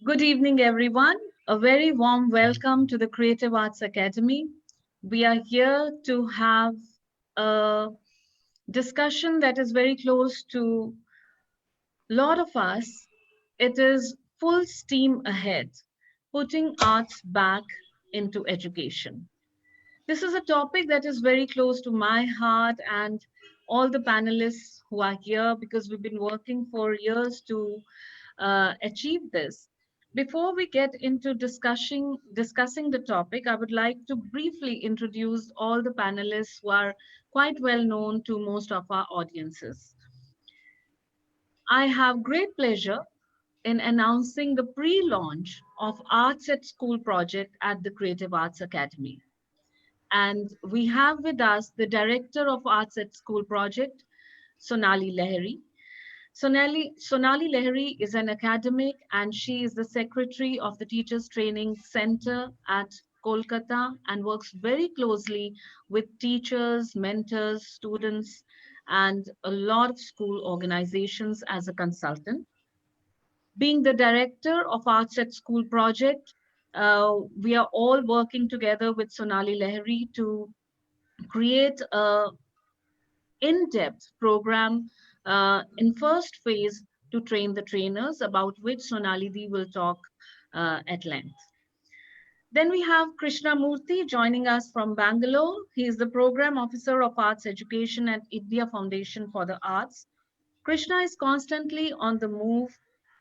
Good evening, everyone. A very warm welcome to the Creative Arts Academy. We are here to have a discussion that is very close to a lot of us. It is full steam ahead, putting arts back into education. This is a topic that is very close to my heart and all the panelists who are here because we've been working for years to achieve this. Before we get into discussing the topic, I would like to briefly introduce all the panelists who are quite well known to most of our audiences. I have great pleasure in announcing the pre-launch of Arts at School project at the Creative Arts Academy. And we have with us the Director of Arts at School project, Sonali Lahiri. Sonali Lahiri is an academic and she is the secretary of the Teachers Training Center at Kolkata and works very closely with teachers, mentors, students, and a lot of school organizations as a consultant. Being the director of Arts at School project, we are all working together with Sonali Lahiri to create a in-depth program in first phase to train the trainers, about which Sonalidi will talk at length. Then we have Krishna Murthy joining us from Bangalore. He is the Program Officer of Arts Education at India Foundation for the Arts. Krishna is constantly on the move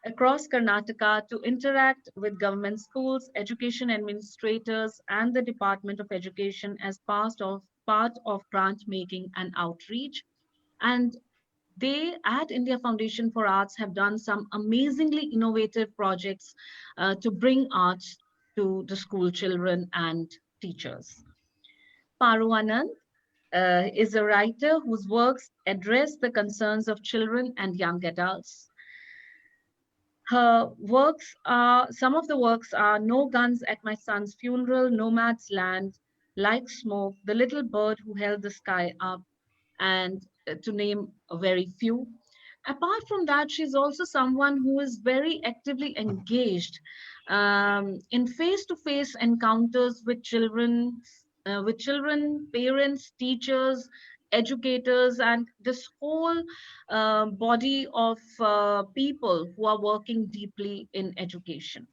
across Karnataka to interact with government schools, education administrators, and the Department of Education as part of grant making and outreach. And they at India Foundation for Arts have done some amazingly innovative projects to bring arts to the school children and teachers. Paru Anand is a writer whose works address the concerns of children and young adults. Some of the works are No Guns at My Son's Funeral, Nomad's Land, Like Smoke, The Little Bird Who Held the Sky Up, and to name a very few. Apart from that, she's also someone who is very actively engaged in face-to-face encounters with children, parents, teachers, educators, and this whole body of people who are working deeply in education.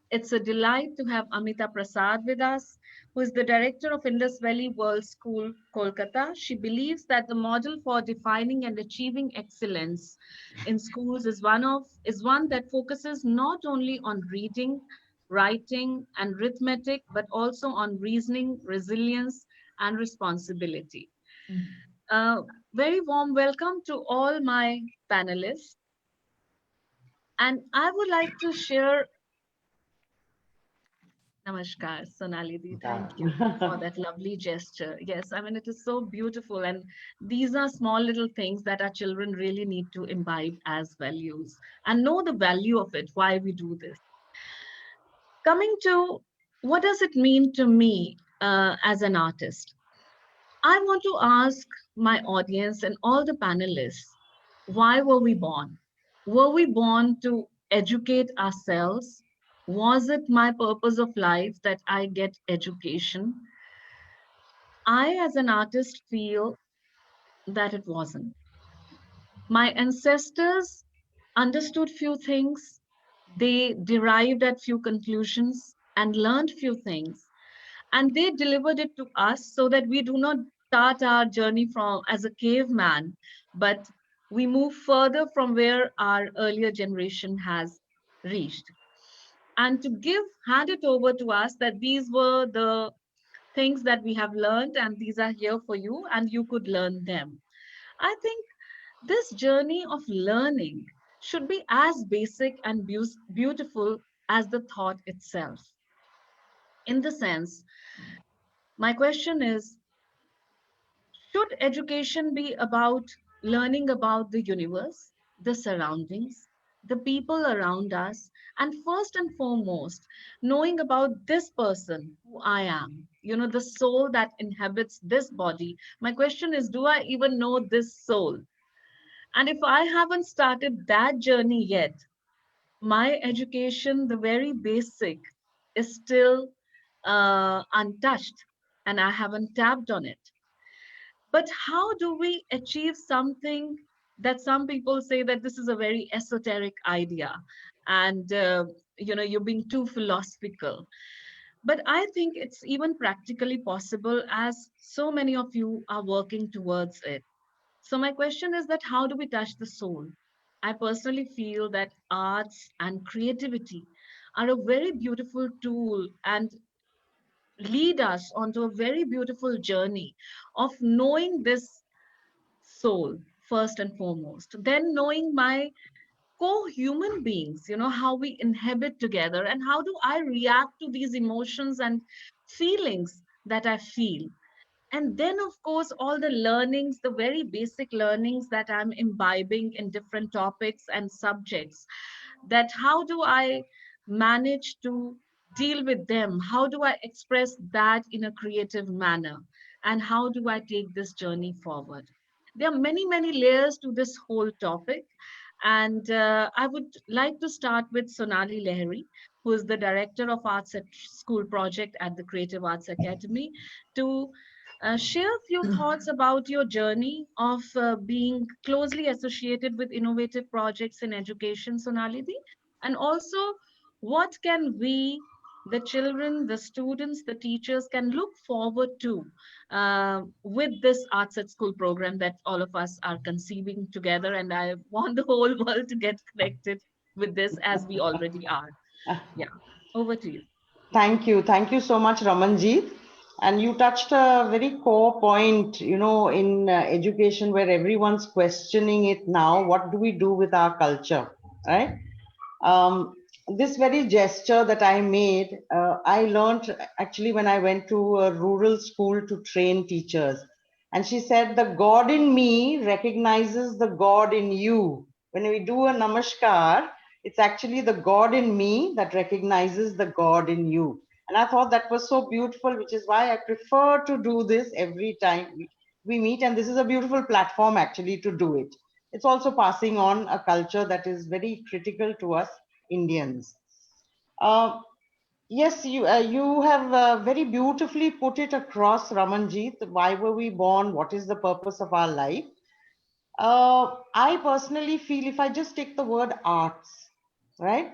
It's a delight to have Amita Prasad with us, who is the director of Indus Valley World School, Kolkata. She believes that the model for defining and achieving excellence in schools is one that focuses not only on reading, writing, and arithmetic, but also on reasoning, resilience, and responsibility. Uh, Very warm welcome to all my panelists. And I would like to share. Namaskar, Sonali Di. Thank you for that lovely gesture. Yes, I mean, it is so beautiful. And these are small little things that our children really need to imbibe as values and know the value of it, why we do this. Coming to what does it mean to me as an artist? I want to ask my audience and all the panelists, why were we born? Were we born to educate ourselves? Was it my purpose of life that I get education? I, as an artist, feel that it wasn't. My ancestors understood few things, they derived at few conclusions and learned few things, and they delivered it to us so that we do not start our journey from as a caveman, but we move further from where our earlier generation has reached. And to hand it over to us that these were the things that we have learned and these are here for you and you could learn them. I think this journey of learning should be as basic and beautiful as the thought itself. In the sense, my question is, should education be about learning about the universe, the surroundings, the people around us, and first and foremost, knowing about this person who I am, the soul that inhabits this body? My question is, do I even know this soul? And if I haven't started that journey yet, my education, the very basic, is still untouched, and I haven't tapped on it. But how do we achieve something that some people say that this is a very esoteric idea, and you're being too philosophical? But I think it's even practically possible, as so many of you are working towards it. So my question is that how do we touch the soul? I personally feel that arts and creativity are a very beautiful tool and lead us onto a very beautiful journey of knowing this soul first and foremost, then knowing my co-human beings, how we inhabit together and how do I react to these emotions and feelings that I feel. And then, of course, all the learnings, the very basic learnings that I'm imbibing in different topics and subjects, that how do I manage to deal with them? How do I express that in a creative manner? And how do I take this journey forward? There are many, many layers to this whole topic. And I would like to start with Sonali Lahiri, who is the Director of Arts at School Project at the Creative Arts Academy, to share a few thoughts about your journey of being closely associated with innovative projects in education, Sonalidi, and also what can we, the children, the students, the teachers, can look forward to with this Arts at School program that all of us are conceiving together. And I want the whole world to get connected with this as we already are. Yeah, over to you. Thank you. Thank you so much, Ramanjeet. And you touched a very core point, in education where everyone's questioning it now. What do we do with our culture, right? Um, this very gesture that I made, I learned actually when I went to a rural school to train teachers. And she said, the God in me recognizes the God in you. When we do a namaskar, it's actually the God in me that recognizes the God in you. And I thought that was so beautiful, which is why I prefer to do this every time we meet. And this is a beautiful platform actually to do it. It's also passing on a culture that is very critical to us Indians. Uh, yes, you have very beautifully put it across, Ramanjeet. Why were we born? What is the purpose of our life? I personally feel if I just take the word arts, right?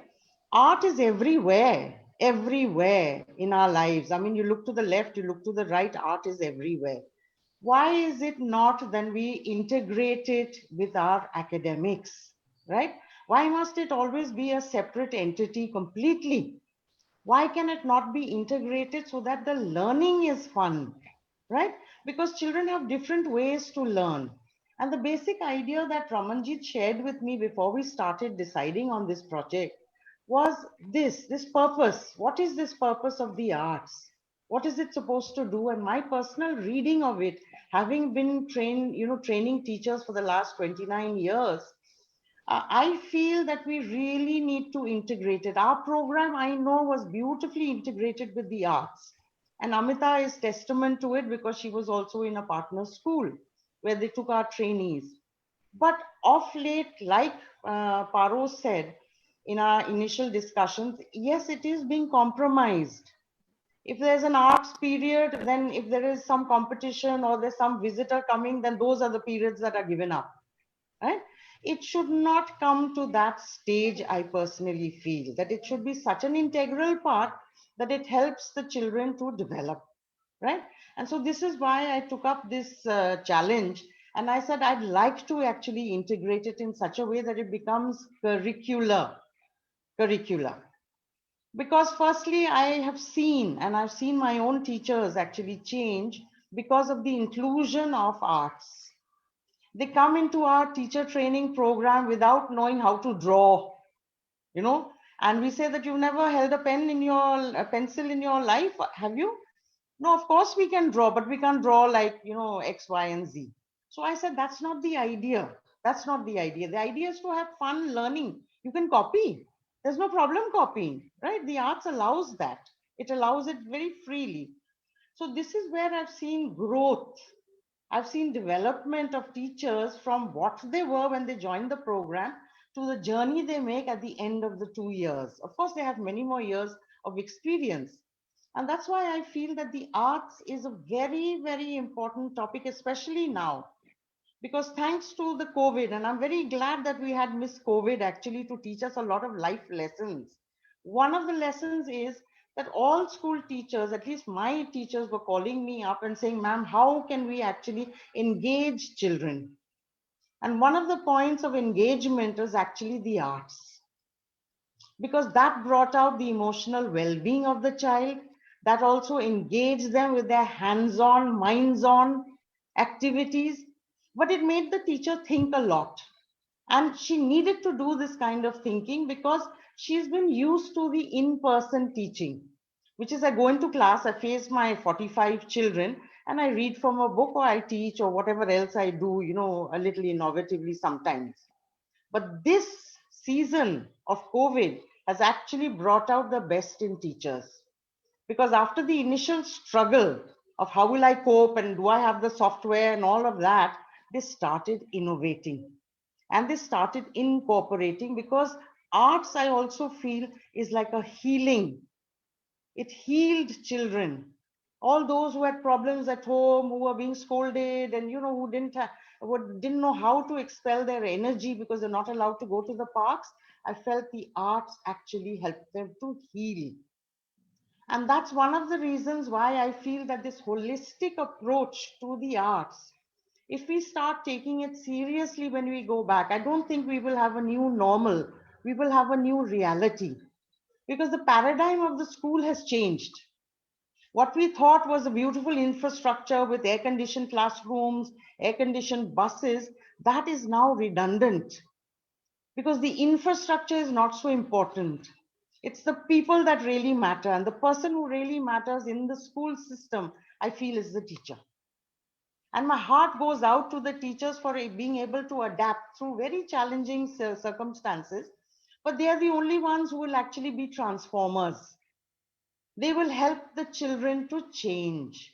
Art is everywhere, everywhere in our lives. I mean, you look to the left, you look to the right, art is everywhere. Why is it not then we integrate it with our academics, right? Why must it always be a separate entity completely? Why can it not be integrated so that the learning is fun, right? Because children have different ways to learn. And the basic idea that Ramanjit shared with me before we started deciding on this project was this purpose. What is this purpose of the arts? What is it supposed to do? And my personal reading of it, having been training teachers for the last 29 years, I feel that we really need to integrate it. Our program, I know, was beautifully integrated with the arts. And Amita is testament to it because she was also in a partner school where they took our trainees. But of late, like Paro said in our initial discussions, yes, it is being compromised. If there's an arts period, then if there is some competition or there's some visitor coming, then those are the periods that are given up, right? It should not come to that stage. I personally feel that it should be such an integral part that it helps the children to develop, right? And so this is why I took up this challenge, and I said I'd like to actually integrate it in such a way that it becomes curricular. Because firstly, I have seen, and I've seen my own teachers actually change because of the inclusion of arts. They come into our teacher training program without knowing how to draw, you know and we say that you've never held a pencil in your life, have you? No, of course we can draw, but we can't draw like X, Y, and Z. So I said that's not the idea. That's not the idea. The idea is to have fun learning. You can copy. There's no problem copying, right? The arts allows that. It allows it very freely. So this is where I've seen growth. I've seen development of teachers from what they were when they joined the program to the journey they make at the end of the 2 years. Of course, they have many more years of experience. And that's why I feel that the arts is a very, very important topic, especially now. Because thanks to the COVID, and I'm very glad that we had Miss COVID actually to teach us a lot of life lessons. One of the lessons is that all school teachers, at least my teachers, were calling me up and saying, ma'am, how can we actually engage children? And one of the points of engagement is actually the arts, because that brought out the emotional well-being of the child. That also engaged them with their hands-on, minds-on activities. But it made the teacher think a lot. And she needed to do this kind of thinking because she's been used to the in-person teaching, which is I go into class, I face my 45 children, and I read from a book or I teach or whatever else I do, a little innovatively sometimes. But this season of COVID has actually brought out the best in teachers. Because after the initial struggle of how will I cope and do I have the software and all of that, they started innovating and they started incorporating, because arts, I also feel, is like a healing. It healed children. All those who had problems at home, who were being scolded, and who didn't know how to expel their energy because they're not allowed to go to the parks. I felt the arts actually helped them to heal. And that's one of the reasons why I feel that this holistic approach to the arts, if we start taking it seriously when we go back, I don't think we will have a new normal. We will have a new reality, because the paradigm of the school has changed. What we thought was a beautiful infrastructure with air conditioned classrooms, air conditioned buses, that is now redundant, because the infrastructure is not so important. It's the people that really matter. And the person who really matters in the school system, I feel, is the teacher. And my heart goes out to the teachers for being able to adapt through very challenging circumstances. But they are the only ones who will actually be transformers. They will help the children to change.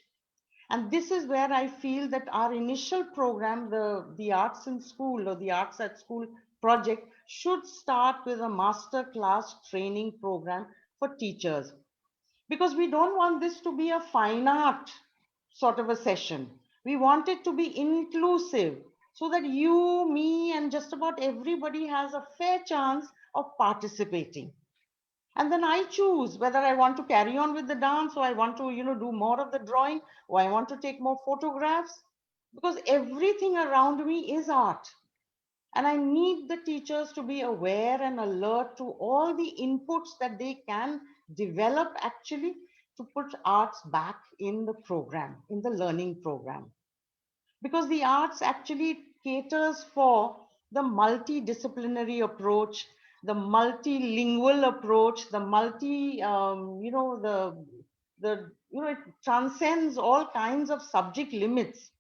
And this is where I feel that our initial program, the Arts in School or the Arts at School project, should start with a master class training program for teachers. Because we don't want this to be a fine art sort of a session. We want it to be inclusive so that you, me, and just about everybody has a fair chance of participating. And then I choose whether I want to carry on with the dance, or I want to do more of the drawing, or I want to take more photographs, because everything around me is art. And I need the teachers to be aware and alert to all the inputs that they can develop actually to put arts back in the program, in the learning program. Because the arts actually caters for the multidisciplinary approach, the multilingual approach, the multi, it transcends all kinds of subject limits.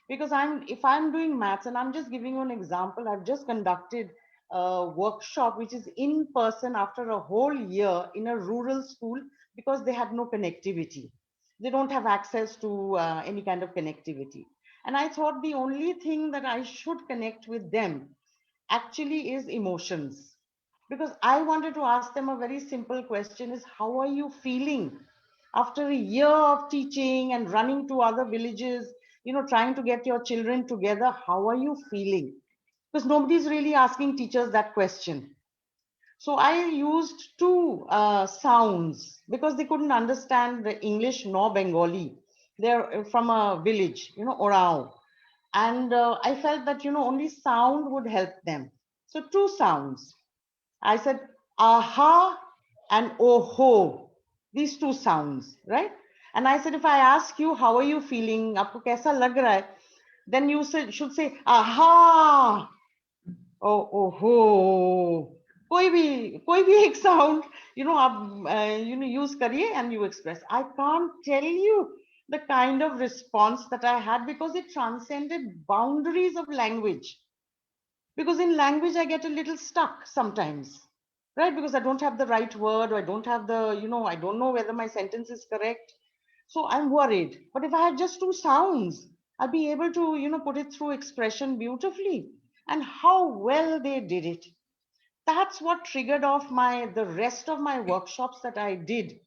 Because if I'm doing maths, and I'm just giving you an example, I've just conducted a workshop which is in person after a whole year in a rural school, because they had no connectivity. They don't have access to any kind of connectivity. And I thought the only thing that I should connect with them actually is emotions. Because I wanted to ask them a very simple question is, how are you feeling after a year of teaching and running to other villages, trying to get your children together? How are you feeling? Because nobody's really asking teachers that question. So I used two sounds, because they couldn't understand the English nor Bengali. They're from a village, Orao. And I felt that, only sound would help them. So two sounds. I said, aha and oho, these two sounds, right? And I said, if I ask you, how are you feeling? Aapko kaisa lag raha hai? Then you should say, aha, oh, oho. कोई भी एक sound, आप use करिए and you express. I can't tell you the kind of response that I had, because it transcended boundaries of language. Because in language I get a little stuck sometimes, right? Because I don't have the right word, or I don't have the, I don't know whether my sentence is correct. So I'm worried. But if I had just two sounds, I'd be able to put it through expression beautifully. And how well they did it. That's what triggered off the rest of my workshops that I did,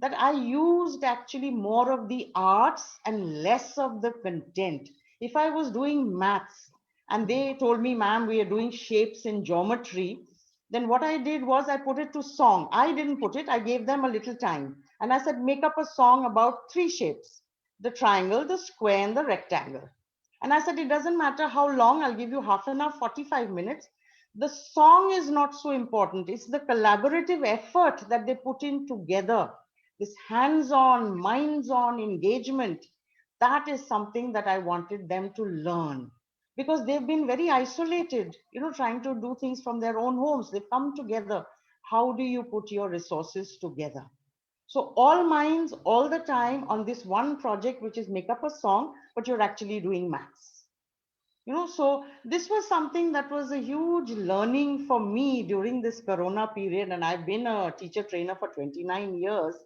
that I used actually more of the arts and less of the content. If I was doing maths and they told me, ma'am, we are doing shapes in geometry, then what I did was I put it to song. I didn't put it, I gave them a little time. And I said, make up a song about three shapes: the triangle, the square, and the rectangle. And I said, it doesn't matter how long, I'll give you half an hour, 45 minutes. The song is not so important. It's the collaborative effort that they put in together, this hands on, minds on engagement. That is something that I wanted them to learn, because they've been very isolated, trying to do things from their own homes. They've come together. How do you put your resources together? So all minds all the time on this one project, which is make up a song, but you're actually doing maths. So this was something that was a huge learning for me during this Corona period. And I've been a teacher trainer for 29 years.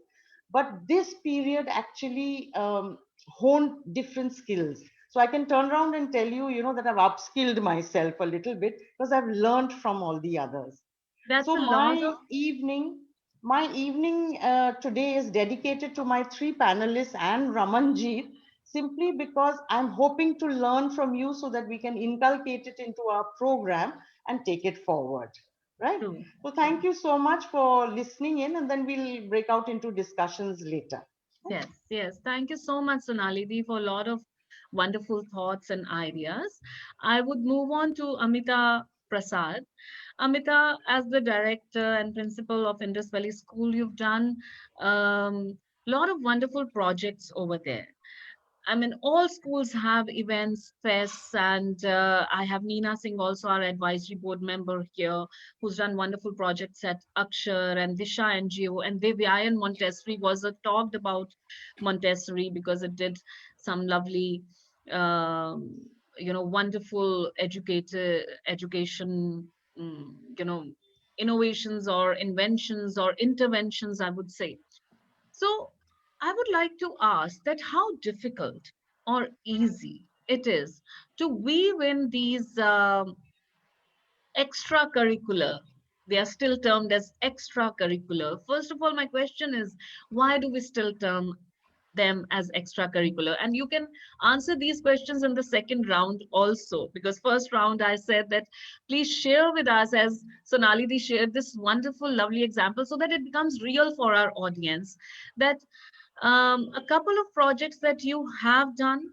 But this period actually honed different skills. So I can turn around and tell you, that I've upskilled myself a little bit because I've learned from all the others. That's So a lot of my evening today is dedicated to my three panelists and Ramanjeet, simply because I'm hoping to learn from you so that we can inculcate it into our program and take it forward. Right? true. So thank you so much for listening in, and then we'll break out into discussions later. Yes, yes. Thank you so much, Sonali, for a lot of wonderful thoughts and ideas. I would move on to Amita Prasad. Amita, as the director and principal of Indus Valley School, you've done a lot of wonderful projects over there. I mean, all schools have events, fests, and I have Neena Singh, also our advisory board member here, who's done wonderful projects at Akshar and Disha NGO. And Devyayan Montessori was talked about Montessori because it did some lovely, wonderful education, innovations or inventions or interventions, I would say. So I would like to ask that how difficult or easy it is to weave in these extracurricular. They are still termed as extracurricular. First of all, my question is, why do we still term them as extracurricular? And you can answer these questions in the second round also, because first round I said that please share with us, as Sonali shared this wonderful, lovely example, so that it becomes real for our audience, that a couple of projects that you have done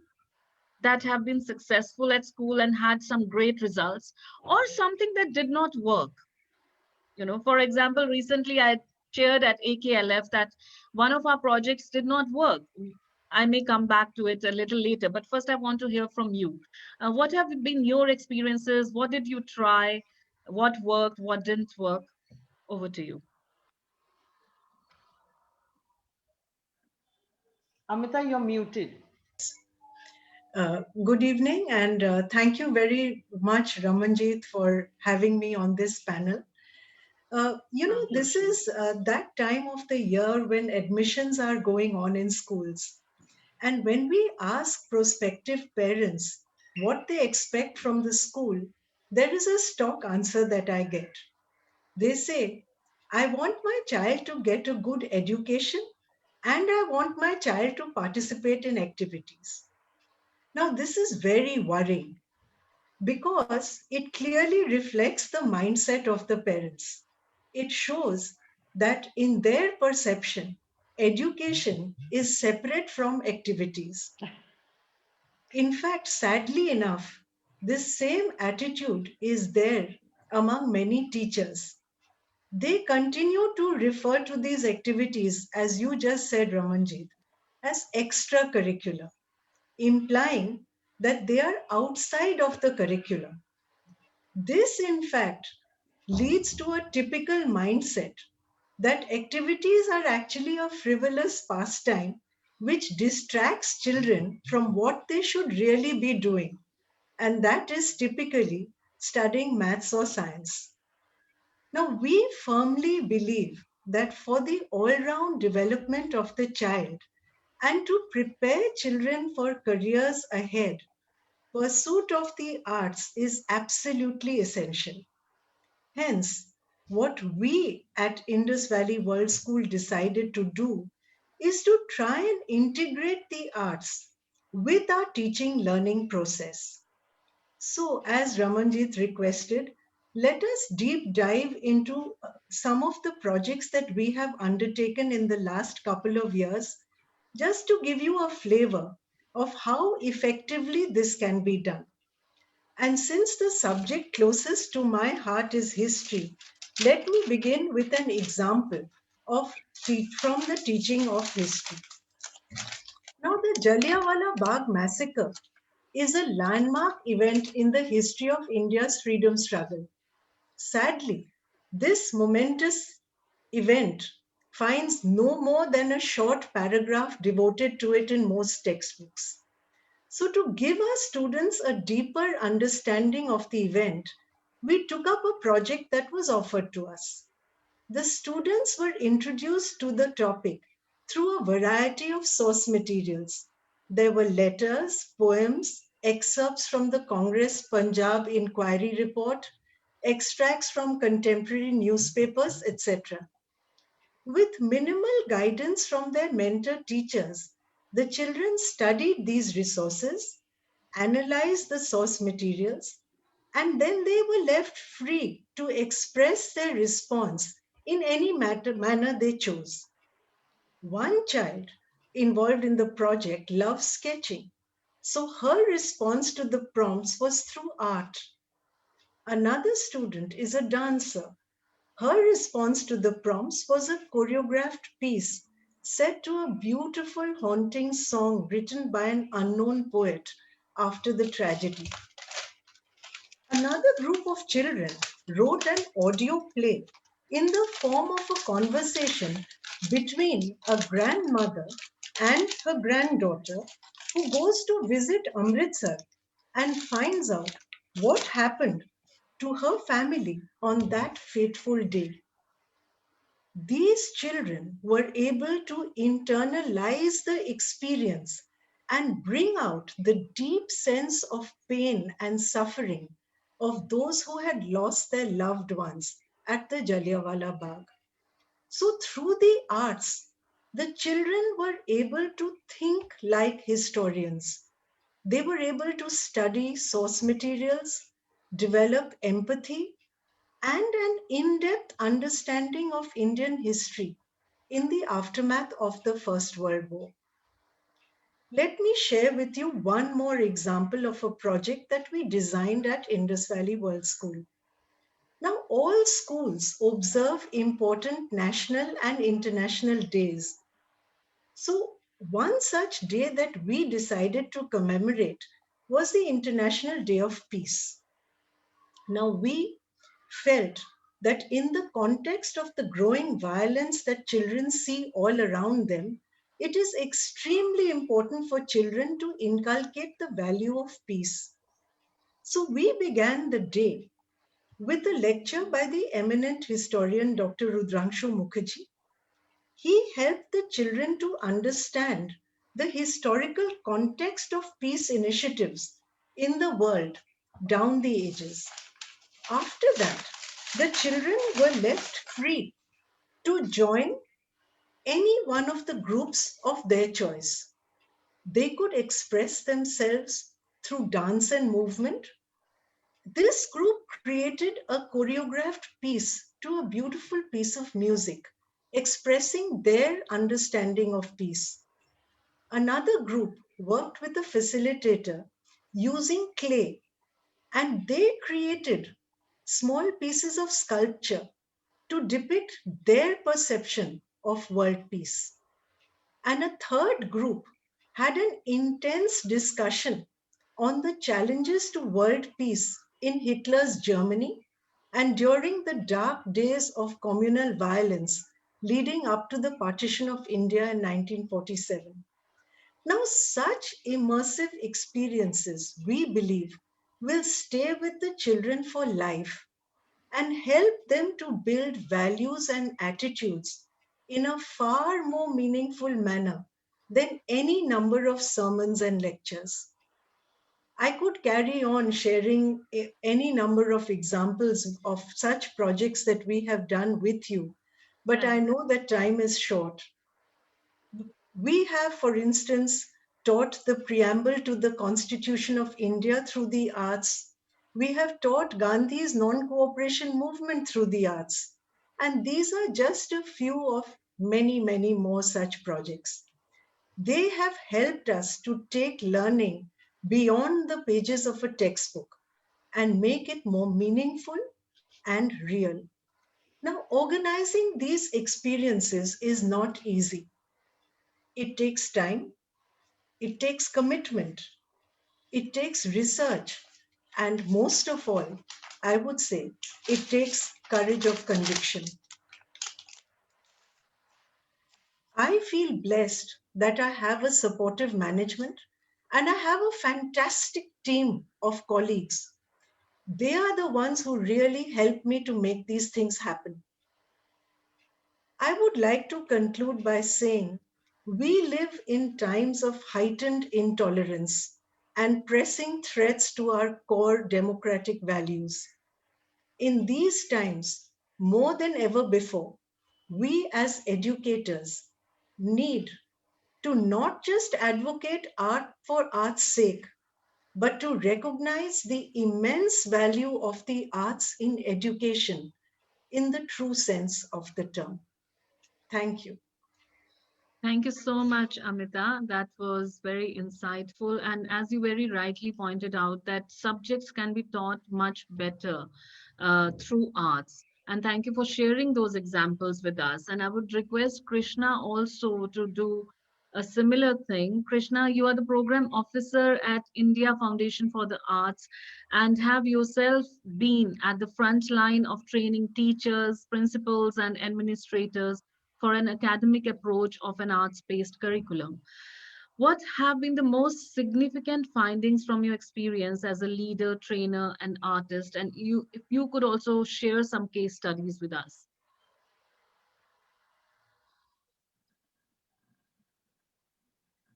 that have been successful at school and had some great results, or something that did not work. For example, recently I shared at AKLF that one of our projects did not work. I may come back to it a little later, but first I want to hear from you. What have been your experiences? What did you try? What worked? What didn't work? Over to you. Amita, you're muted. Good evening, and thank you very much, Ramanjeet, for having me on this panel. This is that time of the year when admissions are going on in schools. And when we ask prospective parents what they expect from the school, there is a stock answer that I get. They say, I want my child to get a good education and I want my child to participate in activities. Now, this is very worrying because it clearly reflects the mindset of the parents. It shows that in their perception, education is separate from activities. In fact, sadly enough, this same attitude is there among many teachers. They continue to refer to these activities, as you just said, Ramanjit, as extracurricular, implying that they are outside of the curriculum. This, in fact, leads to a typical mindset that activities are actually a frivolous pastime which distracts children from what they should really be doing, and that is typically studying maths or science. Now, we firmly believe that for the all round development of the child and to prepare children for careers ahead, pursuit of the arts is absolutely essential. Hence, what we at Indus Valley World School decided to do is to try and integrate the arts with our teaching learning process. So, as Ramanjit requested, let us deep dive into some of the projects that we have undertaken in the last couple of years, just to give you a flavor of how effectively this can be done. And since the subject closest to my heart is history, let me begin with an example of from the teaching of history. Now, the Jallianwala Bagh massacre is a landmark event in the history of India's freedom struggle. Sadly, this momentous event finds no more than a short paragraph devoted to it in most textbooks. So, to give our students a deeper understanding of the event, we took up a project that was offered to us. The students were introduced to the topic through a variety of source materials. There were letters, poems, excerpts from the Congress Punjab Inquiry Report, extracts from contemporary newspapers, etc. With minimal guidance from their mentor teachers, the children studied these resources, analyzed the source materials, and then they were left free to express their response in any manner they chose. One child involved in the project loved sketching, so her response to the prompts was through art. Another student is a dancer. Her response to the prompts was a choreographed piece set to a beautiful, haunting song written by an unknown poet after the tragedy. Another group of children wrote an audio play in the form of a conversation between a grandmother and her granddaughter who goes to visit Amritsar and finds out what happened to her family on that fateful day. These children were able to internalize the experience and bring out the deep sense of pain and suffering of those who had lost their loved ones at the Jallianwala Bagh. So, through the arts, the children were able to think like historians. They were able to study source materials, develop empathy, and an in depth understanding of Indian history in the aftermath of the First World War. Let me share with you one more example of a project that we designed at Indus Valley World School. Now, all schools observe important national and international days. So, one such day that we decided to commemorate was the International Day of Peace. Now, we felt that in the context of the growing violence that children see all around them, it is extremely important for children to inculcate the value of peace. So, we began the day with a lecture by the eminent historian Dr. Rudrangshu Mukherjee. He helped the children to understand the historical context of peace initiatives in the world down the ages. After that, the children were left free to join any one of the groups of their choice. They could express themselves through dance and movement. This group created a choreographed piece to a beautiful piece of music, expressing their understanding of peace. Another group worked with a facilitator using clay, and they created small pieces of sculpture to depict their perception of world peace. And a third group had an intense discussion on the challenges to world peace in Hitler's Germany and during the dark days of communal violence leading up to the partition of India in 1947. Now, such immersive experiences, we believe, will stay with the children for life and help them to build values and attitudes in a far more meaningful manner than any number of sermons and lectures. I could carry on sharing any number of examples of such projects that we have done with you, but I know that time is short. We have, for instance, taught the preamble to the Constitution of India through the arts. We have taught Gandhi's non cooperation movement through the arts. And these are just a few of many, many more such projects. They have helped us to take learning beyond the pages of a textbook and make it more meaningful and real. Now, organizing these experiences is not easy. It takes time, it takes commitment, it takes research, and most of all, I would say, it takes courage of conviction. I feel blessed that I have a supportive management and I have a fantastic team of colleagues. They are the ones who really help me to make these things happen. I would like to conclude by saying we live in times of heightened intolerance and pressing threats to our core democratic values. In these times, more than ever before, we as educators need to not just advocate art for art's sake, but to recognize the immense value of the arts in education in the true sense of the term. Thank you. Thank you so much, Amita. That was very insightful. And as you very rightly pointed out, that subjects can be taught much better through arts. And thank you for sharing those examples with us. And I would request Krishna also to do a similar thing. Krishna, you are the program officer at India Foundation for the Arts and have yourself been at the front line of training teachers, principals, and administrators for an academic approach of an arts-based curriculum. What have been the most significant findings from your experience as a leader, trainer, and artist? And if you could also share some case studies with us.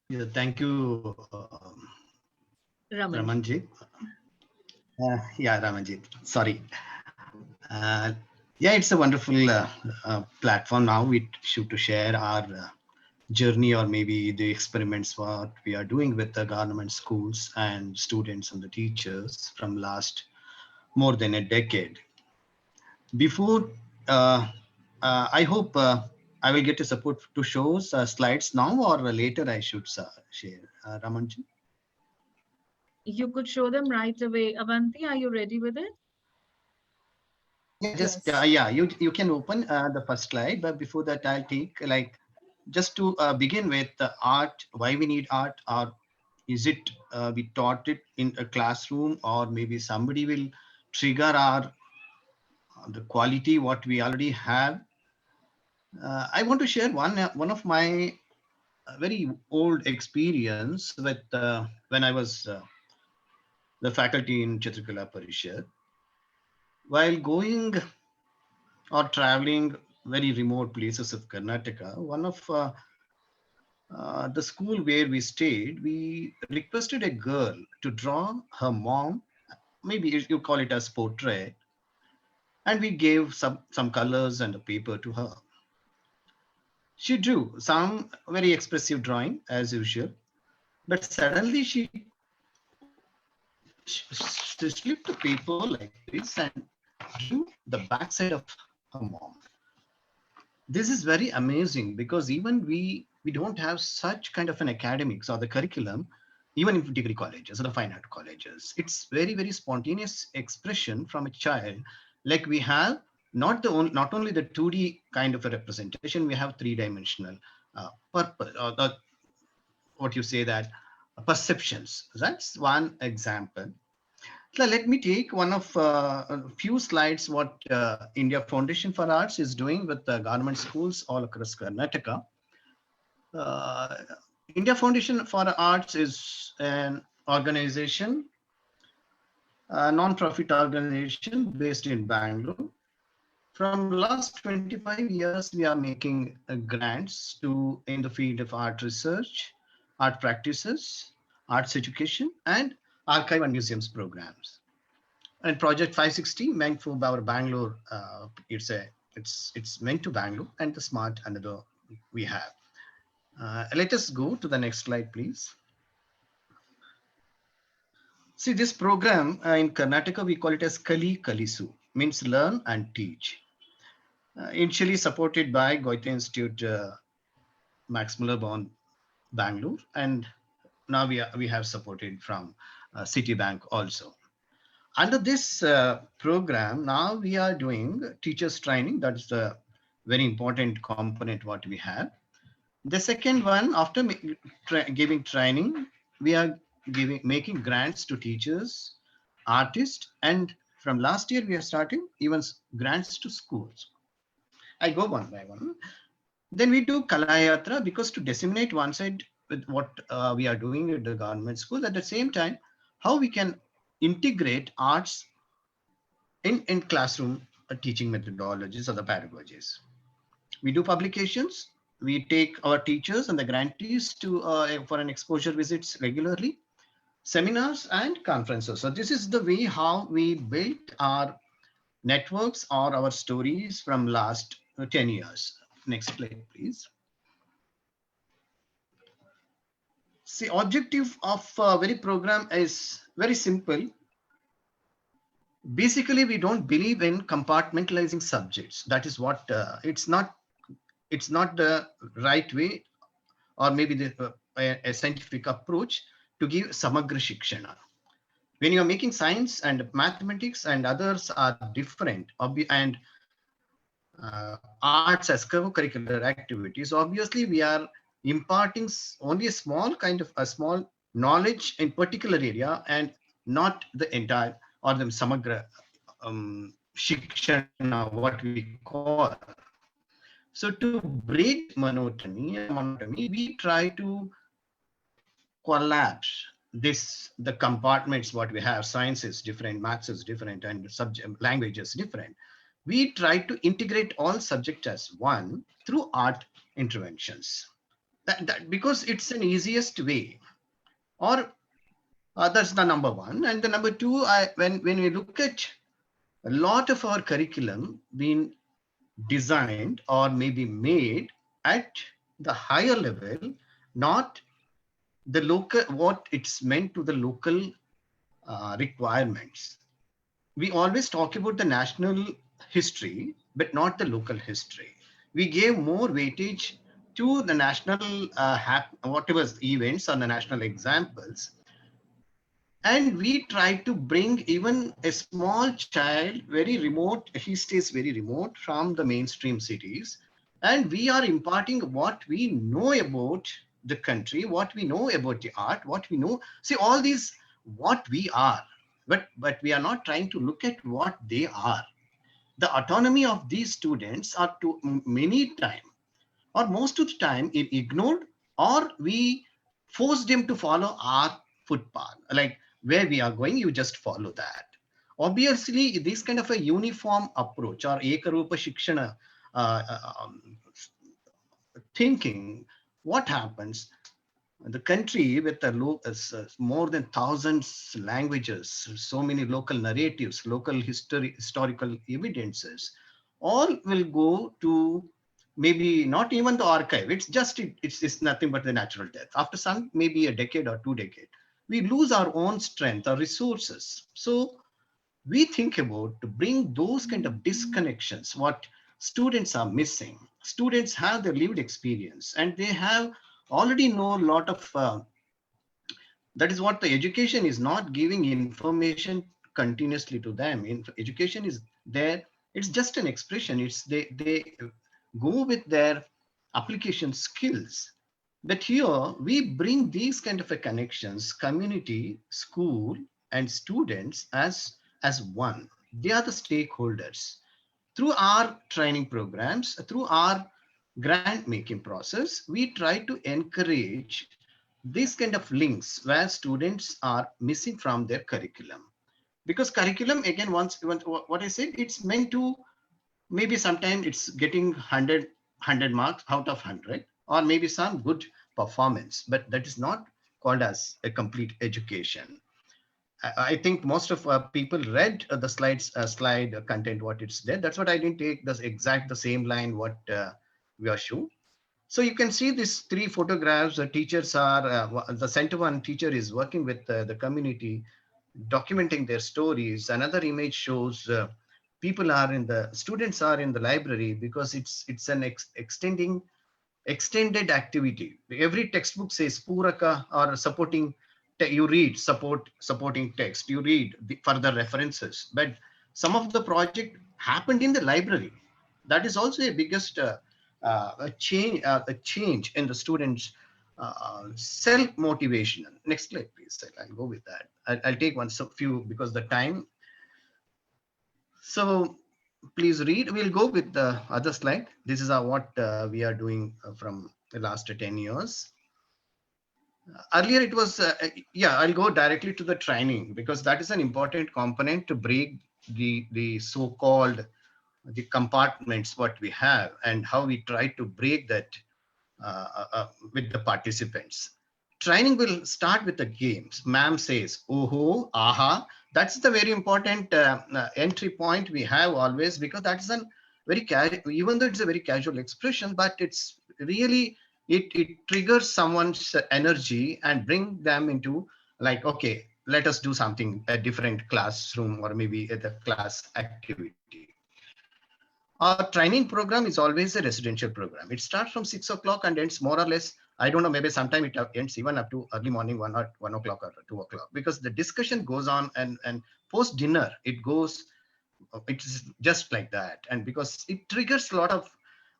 Yeah, thank you, Raman. Ramanjit. Yeah, Ramanjit. Sorry. Uh, yeah, it's a wonderful platform now. We should to share our journey or maybe the experiments what we are doing with the government schools and students and the teachers from last more than a decade. Before, I hope I will get to support to show slides now or later I should share. Ramanjit. You could show them right away. Avanti, are you ready with it? Yeah, just Yes. yeah, you can open the first slide, but before that, I'll take like just to begin with the art. Why we need art, or is it we taught it in a classroom, or maybe somebody will trigger our the quality what we already have. I want to share one of my very old experience with when I was the faculty in Chitrikala Parishad. While going or traveling very remote places of Karnataka, one of the school where we stayed, we requested a girl to draw her mom, maybe you call it as portrait, and we gave some colors and a paper to her. She drew some very expressive drawing as usual, but suddenly she slipped the paper like this and drew the backside of her mom. This is very amazing because even we don't have such kind of an academics or the curriculum even in degree colleges or the fine art colleges. It's very spontaneous expression from a child. Like we have not only the 2D kind of a representation, we have three-dimensional purpose or the, what you say that perceptions. That's one example. So let me take one of a few slides what India Foundation for Arts is doing with the government schools all across Karnataka. Uh, India Foundation for Arts is an organization, a non-profit organization based in Bangalore. From last 25 years, we are making grants to in the field of art research, art practices, arts education, and archive and museums programs. And Project 560 meant for our Bangalore. It's meant to Bangalore and the smart another we have. Let us go to the next slide, please. See this program in Karnataka, we call it as Kali Kalisu, means learn and teach. Initially supported by Goethe Institute, Max Muller Born, Bangalore, and now we have supported from Citibank also. Under this program, now we are doing teachers training. That's the very important component what we have. The second one, after giving training, we are making grants to teachers, artists, and from last year we are starting even grants to schools. I go one by one. Then we do Kalayatra because to disseminate one side with what we are doing at the government school. At the same time, how we can integrate arts in classroom teaching methodologies or the pedagogies. We do publications. We take our teachers and the grantees to for an exposure visits regularly, seminars and conferences. So this is the way how we built our networks or our stories from last 10 years. Next slide, please. See, objective of very program is very simple. Basically, we don't believe in compartmentalizing subjects. That is what it's not the right way, or maybe a scientific approach to give samagra shikshana. When you are making science and mathematics and others are different, and arts as co-curricular activities, obviously we are imparting only a small knowledge in particular area and not the entire or the samagra shikshana, what we call. So to break monotony, we try to collapse the compartments what we have. Science is different, maths is different, and subject language is different. We try to integrate all subjects as one through art interventions. That because it's an easiest way. Or that's the number one. And the number two, when we look at a lot of our curriculum being designed or maybe made at the higher level, not the local, what it's meant to the local requirements. We always talk about the national history, but not the local history. We gave more weightage to the national whatever events or the national examples. And we try to bring even a small child, very remote, he stays very remote from the mainstream cities. And we are imparting what we know about the country, what we know about the art, what we know. See, all these, what we are, but we are not trying to look at what they are. The autonomy of these students are to many times, or most of the time, ignored, or we force them to follow our footpath. Like where we are going, you just follow that. Obviously, this kind of a uniform approach or ekarupa shikshana thinking, what happens? The country with more than thousands languages, so many local narratives, local historical evidences, all will go to maybe not even the archive. It's just, it's nothing but the natural death. After some, maybe a decade or 2 decades, we lose our own strength, our resources. So we think about to bring those kind of disconnections, what students are missing. Students have their lived experience and they have already know a lot of, that is what the education is not giving information continuously to them. Education is there, it's just an expression. It's they go with their application skills. But here we bring these kind of a connections, community, school, and students as one. They are the stakeholders. Through our training programs, through our grant making process, we try to encourage these kind of links where students are missing from their curriculum. Because curriculum, again, once what I said, it's meant to, maybe sometimes it's getting 100 marks out of 100, or maybe some good performance, but that is not called as a complete education. I think most of people read the slide content, what it's there. That's what I didn't take the same line what we are shown. So you can see these three photographs. The teachers are, the center one teacher is working with the community, documenting their stories. Another image shows students are in the library because it's an extended activity. Every textbook says Puraka or supporting, you read supporting text, you read the further references. But some of the project happened in the library. That is also a biggest a change in the students' self motivation. Next slide, please. I'll go with that. I'll take one few because the time. So please read. We'll go with the other slide. This is what we are doing from the last 10 years. Earlier it was, yeah, I'll go directly to the training because that is an important component to break the so-called the compartments what we have and how we try to break that with the participants. Training will start with the games. Ma'am says, "Oho, aha." That's the very important entry point we have always, because that's a very even though it's a very casual expression, but it's really it triggers someone's energy and bring them into like, okay, let us do something a different classroom or maybe at the class activity. Our training program is always a residential program. It starts from 6 o'clock and ends more or less, I don't know, maybe sometime it ends even up to early morning, 1 o'clock or 2 o'clock, because the discussion goes on and post dinner, it's just like that. And because it triggers a lot of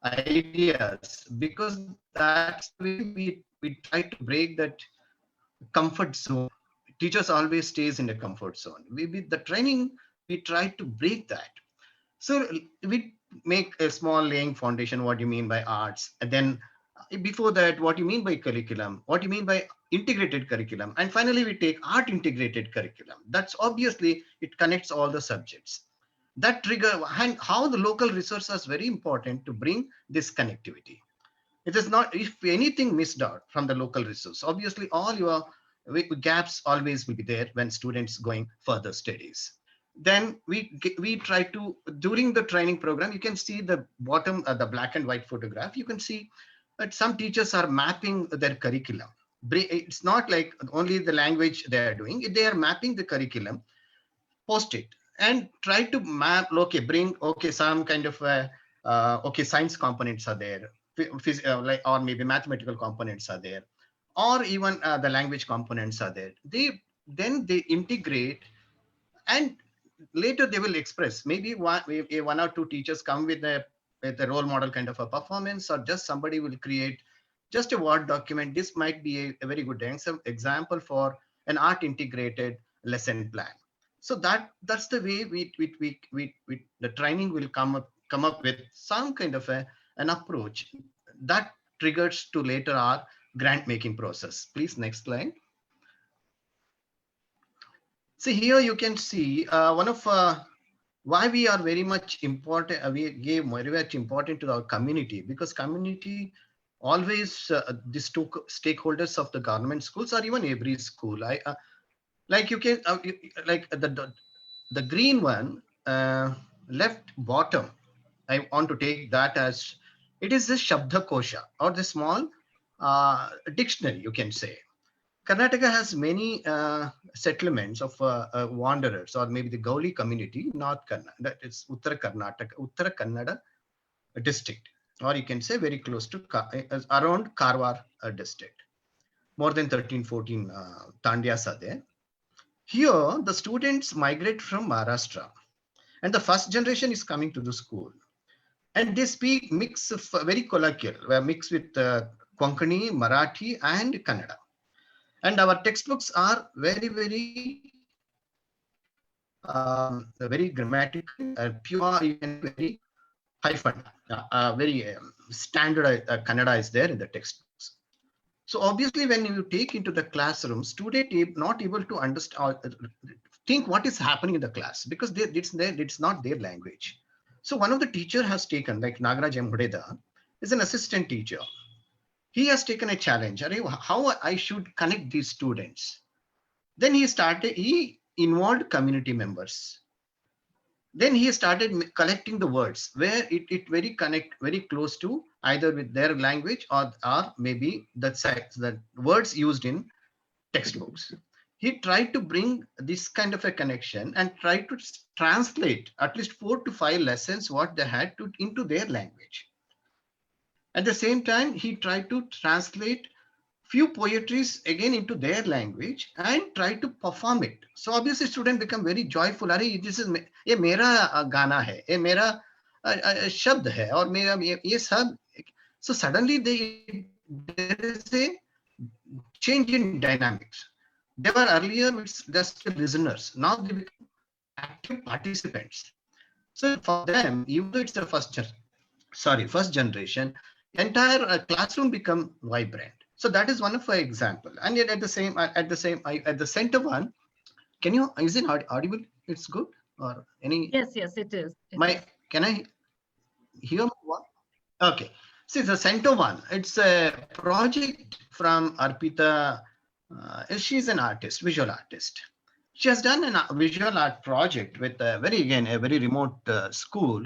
ideas, because that's the way we try to break that comfort zone. Teachers always stays in the comfort zone. The training, we try to break that. So we make a small laying foundation, what you mean by arts. And then before that, what you mean by curriculum, what you mean by integrated curriculum. And finally, we take art integrated curriculum. That's obviously, it connects all the subjects. That trigger, and how the local resource is very important to bring this connectivity. It is not, if anything missed out from the local resource, obviously all your gaps always will be there when students going further studies. Then we try to, during the training program, you can see the bottom, the black and white photograph. You can see that some teachers are mapping their curriculum. It's not like only the language they are doing. They are mapping the curriculum, post it, and try to map, okay, bring, okay, some kind of, okay, science components are there, like, or maybe mathematical components are there, or even the language components are there. Then they integrate, and later they will express. Maybe one or two teachers come with a role model kind of a performance, or just somebody will create just a Word document. This might be a very good example for an art integrated lesson plan. So that's the way the training will come up with some kind of an approach that triggers to later our grant making process. Please, next slide. So here you can see one of why we are very much important. We gave very much important to our community, because community always the stakeholders of the government schools or even every school. Like you can like the green one left bottom. I want to take that as it is the Shabda Kosha, or the small dictionary, you can say. Karnataka has many settlements of wanderers, or maybe the Gauli community, North Karnataka, that is Uttara Kannada district, or you can say very close to around Karwar district. More than 13, 14 Tandyas are there. Here, the students migrate from Maharashtra, and the first generation is coming to the school. And they speak mix of very colloquial, mixed with Konkani, Marathi, and Kannada. And our textbooks are very, very grammatical, pure, even very hyphen, very standard Kannada is there in the textbooks. So obviously, when you take into the classroom, student not able to understand, think what is happening in the class, because it's not their language. So one of the teacher has taken, like Nagaraj M. Hudeda, is an assistant teacher. He has taken a challenge, how I should connect these students. Then he involved community members. Then he started collecting the words where it very close to either with their language or maybe the words used in textbooks. He tried to bring this kind of a connection and tried to translate at least 4 to 5 lessons what they had to into their language. At the same time, he tried to translate few poetries again into their language and try to perform it. So obviously student become very joyful. Arey, this is ये मेरा गाना है, ये मेरा शब्द है और मेरा ये सब. So suddenly there is a change in dynamics. They were earlier just listeners. Now they become active participants. So for them, even though it's the first generation, entire classroom become vibrant. So that is one of our example. And yet at the center one, is it audible? It's good or any? Yes, it is. Can I hear one? Okay. See the center one, it's a project from Arpita. She's an artist, visual artist. She has done a visual art project with a very remote school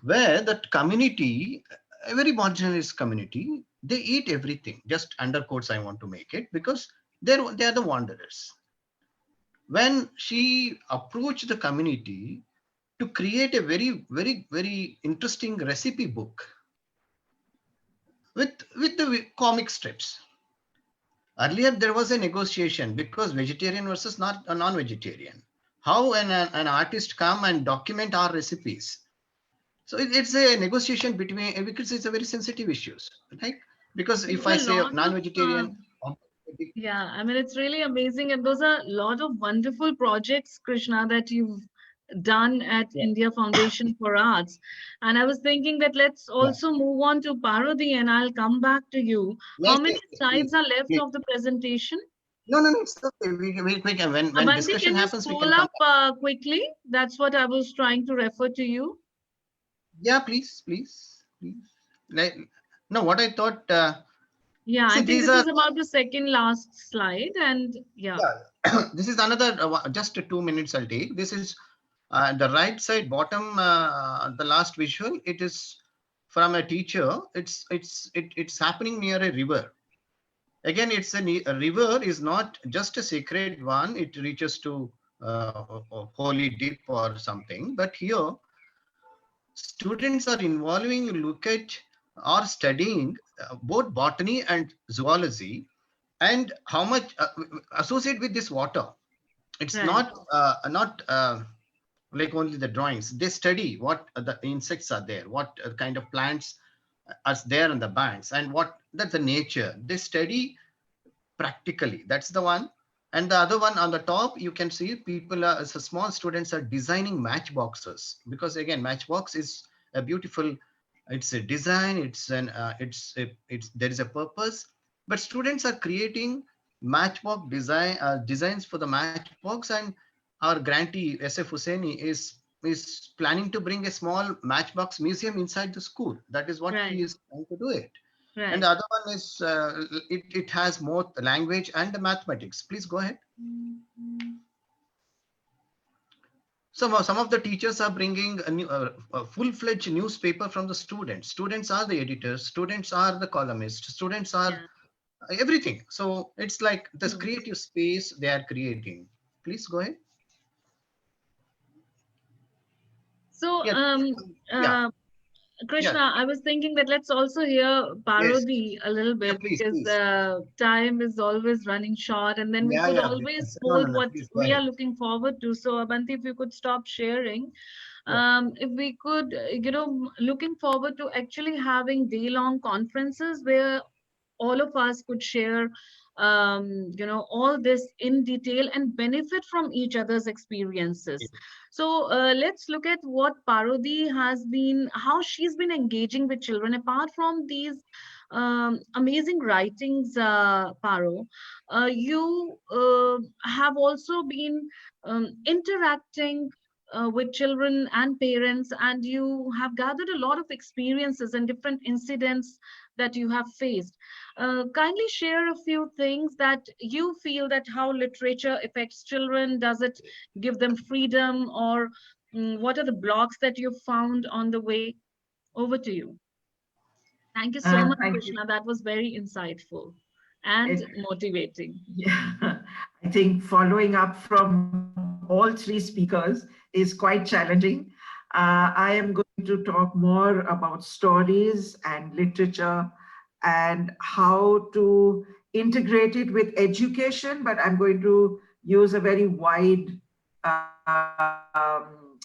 where that community, a very marginalized community, they eat everything. Just under quotes, I want to make it because they are the wanderers. When she approached the community to create a very interesting recipe book with the comic strips. Earlier, there was a negotiation because vegetarian versus not a non-vegetarian. How an artist come and document our recipes? So it's a negotiation between, because it's a very sensitive issues, right? Because if I say non-vegetarian. Yeah, I mean, it's really amazing. And those are a lot of wonderful projects, Krishna, that you've done at India Foundation for Arts. And I was thinking that let's also move on to Parodi, and I'll come back to you. How many slides are left of the presentation? No, it's okay. We can, when Abanti, discussion happens, we can scroll up quickly. That's what I was trying to refer to you. Yeah, please. No, what I thought. Yeah, I think this is about the second last slide, and yeah. This is another just 2 minutes I'll take. This is the right side bottom, the last visual. It is from a teacher. It's happening near a river. Again, it's a river is not just a sacred one. It reaches to holy dip or something. But here, students are involving, look at or studying both botany and zoology, and how much associate with this water. It's not like only the drawings. They study what the insects are there, what kind of plants are there on the banks, and that's the nature. They study practically. That's the one. And the other one on the top, you can see people small students are designing matchboxes, because again, matchbox is a beautiful. It's a design. There is a purpose. But students are creating matchbox designs for the matchbox, and our grantee SF Hussaini is planning to bring a small matchbox museum inside the school. That is what he is trying to do it. Right. And the other one is it has more language and the mathematics. Please go ahead. Some of the teachers are bringing a full-fledged newspaper from the students. Students are the editors. Students are the columnists. Students are everything. So it's like this creative space they are creating. Please go ahead. So, Krishna, I was thinking that let's also hear Parodi a little bit, because time is always running short, and then we could always hold what we are looking forward to. So, Abanti, if you could stop sharing. If we could, looking forward to actually having day-long conferences where all of us could share all this in detail and benefit from each other's experiences. So let's look at what Parodi has been, how she's been engaging with children. Apart from these amazing writings, Paro, you have also been interacting with children and parents, and you have gathered a lot of experiences and different incidents that you have faced. Kindly share a few things that you feel that how literature affects children. Does it give them freedom, or what are the blocks that you found on the way? Over to you. Thank you so much, Thank you. Krishna. That was very insightful and It, motivating. yeah, I think following up from all three speakers is quite challenging. I am going to talk more about stories and literature and how to integrate it with education, but I'm going to use a very wide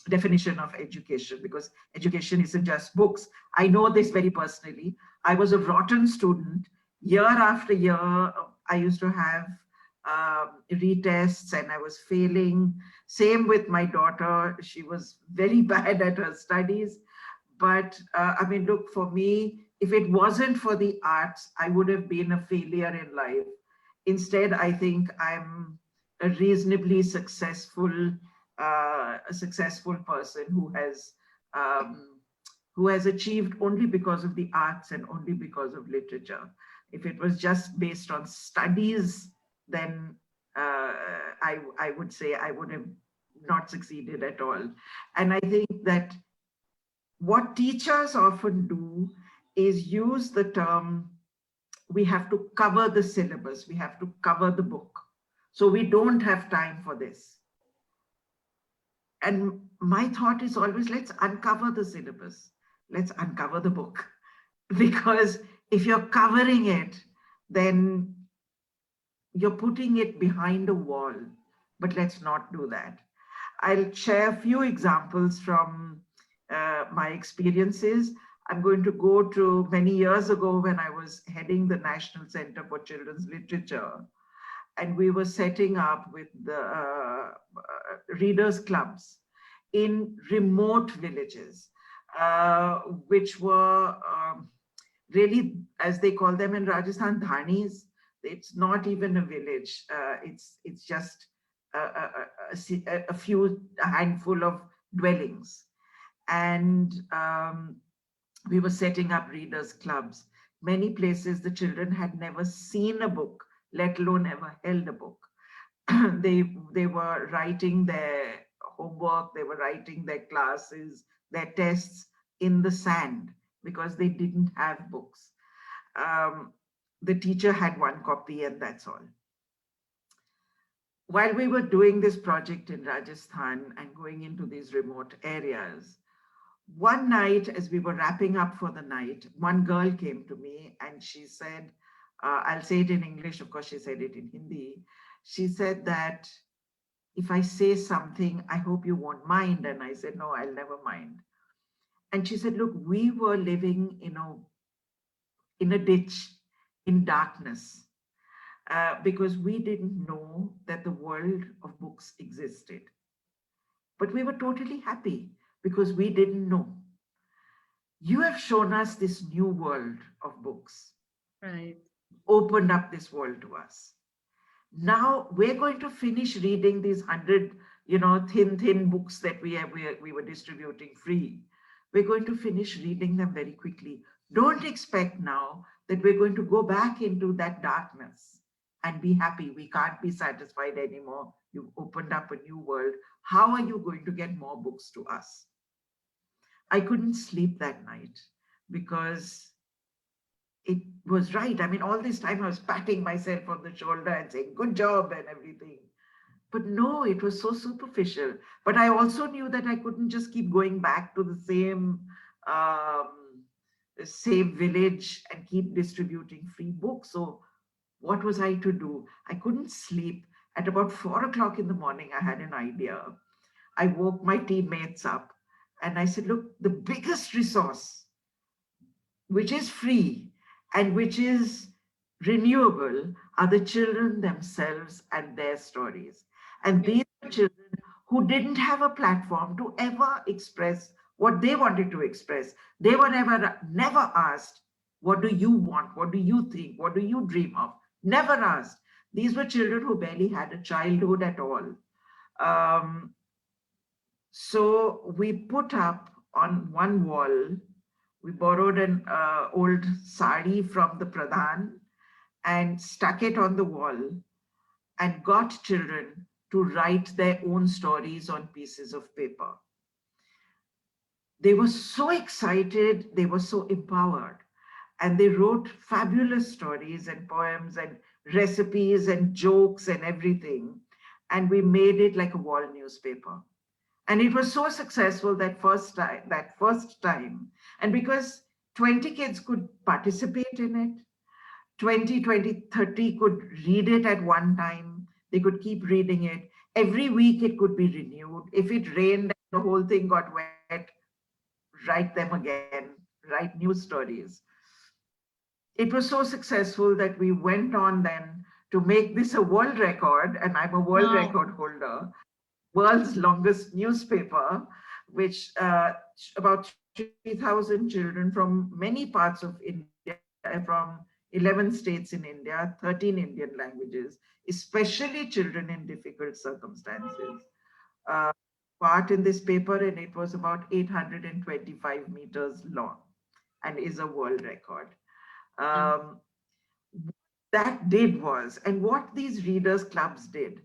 definition of education, because education isn't just books. I know this very personally. I was a rotten student. Year after year, I used to have retests and I was failing. Same with my daughter. She was very bad at her studies. But I mean, look, for me, if it wasn't for the arts, I would have been a failure in life. Instead, I think I'm a reasonably successful person um, who has achieved only because of the arts and only because of literature. If it was just based on studies, then I would say I would have not succeeded at all. And I think that what teachers often do is use the term, we have to cover the syllabus, we have to cover the book. So we don't have time for this. And my thought is always, let's uncover the syllabus, let's uncover the book. Because if you're covering it, then you're putting it behind a wall. But let's not do that. I'll share a few examples from my experiences. I'm going to go to many years ago when I was heading the National Center for Children's Literature. And we were setting up with the readers' clubs in remote villages, which were really, as they call them in Rajasthan, dhanis. It's not even a village. It's just a handful of dwellings. And we were setting up readers' clubs. Many places the children had never seen a book, let alone ever held a book. They were writing their homework, they were writing their classes, their tests in the sand because they didn't have books. The teacher had one copy and that's all. While we were doing this project in Rajasthan and going into these remote areas, one night as we were wrapping up for the night, one girl came to me and she said, I'll say it in English, of course she said it in Hindi. She said that if I say something, I hope you won't mind. And I said, no, I'll never mind. And she said, look, we were living in a ditch in darkness because we didn't know that the world of books existed. But we were totally happy because we didn't know. You have shown us this new world of books. Right. Opened up this world to us. Now we're going to finish reading these 100, thin books that we were distributing free. We're going to finish reading them very quickly. Don't expect now that we're going to go back into that darkness and be happy. We can't be satisfied anymore. You've opened up a new world. How are you going to get more books to us? I couldn't sleep that night because it was right. I mean, all this time I was patting myself on the shoulder and saying, good job and everything. But no, it was so superficial. But I also knew that I couldn't just keep going back to the same village and keep distributing free books. So what was I to do? I couldn't sleep. At about 4 o'clock in the morning, I had an idea. I woke my teammates up and I said, look, the biggest resource, which is free and which is renewable, are the children themselves and their stories. And these are children who didn't have a platform to ever express what they wanted to express. They were never asked, what do you want? What do you think? What do you dream of? Never asked. These were children who barely had a childhood at all. So we put up on one wall, we borrowed an old sari from the Pradhan, and stuck it on the wall and got children to write their own stories on pieces of paper. They were so excited, they were so empowered, and they wrote fabulous stories and poems and recipes and jokes and everything. And we made it like a wall newspaper. And it was so successful that first time. And because 20 kids could participate in it, 20, 20, 30 could read it at one time. They could keep reading it. Every week it could be renewed. If it rained, the whole thing got wet, write them again, write new stories. It was so successful that we went on then to make this a world record, and I'm a world Wow. record holder, world's longest newspaper, which about 3,000 children from many parts of India, from 11 states in India, 13 Indian languages, especially children in difficult circumstances, part in this paper, and it was about 825 meters long and is a world record. That did was, and what these readers clubs did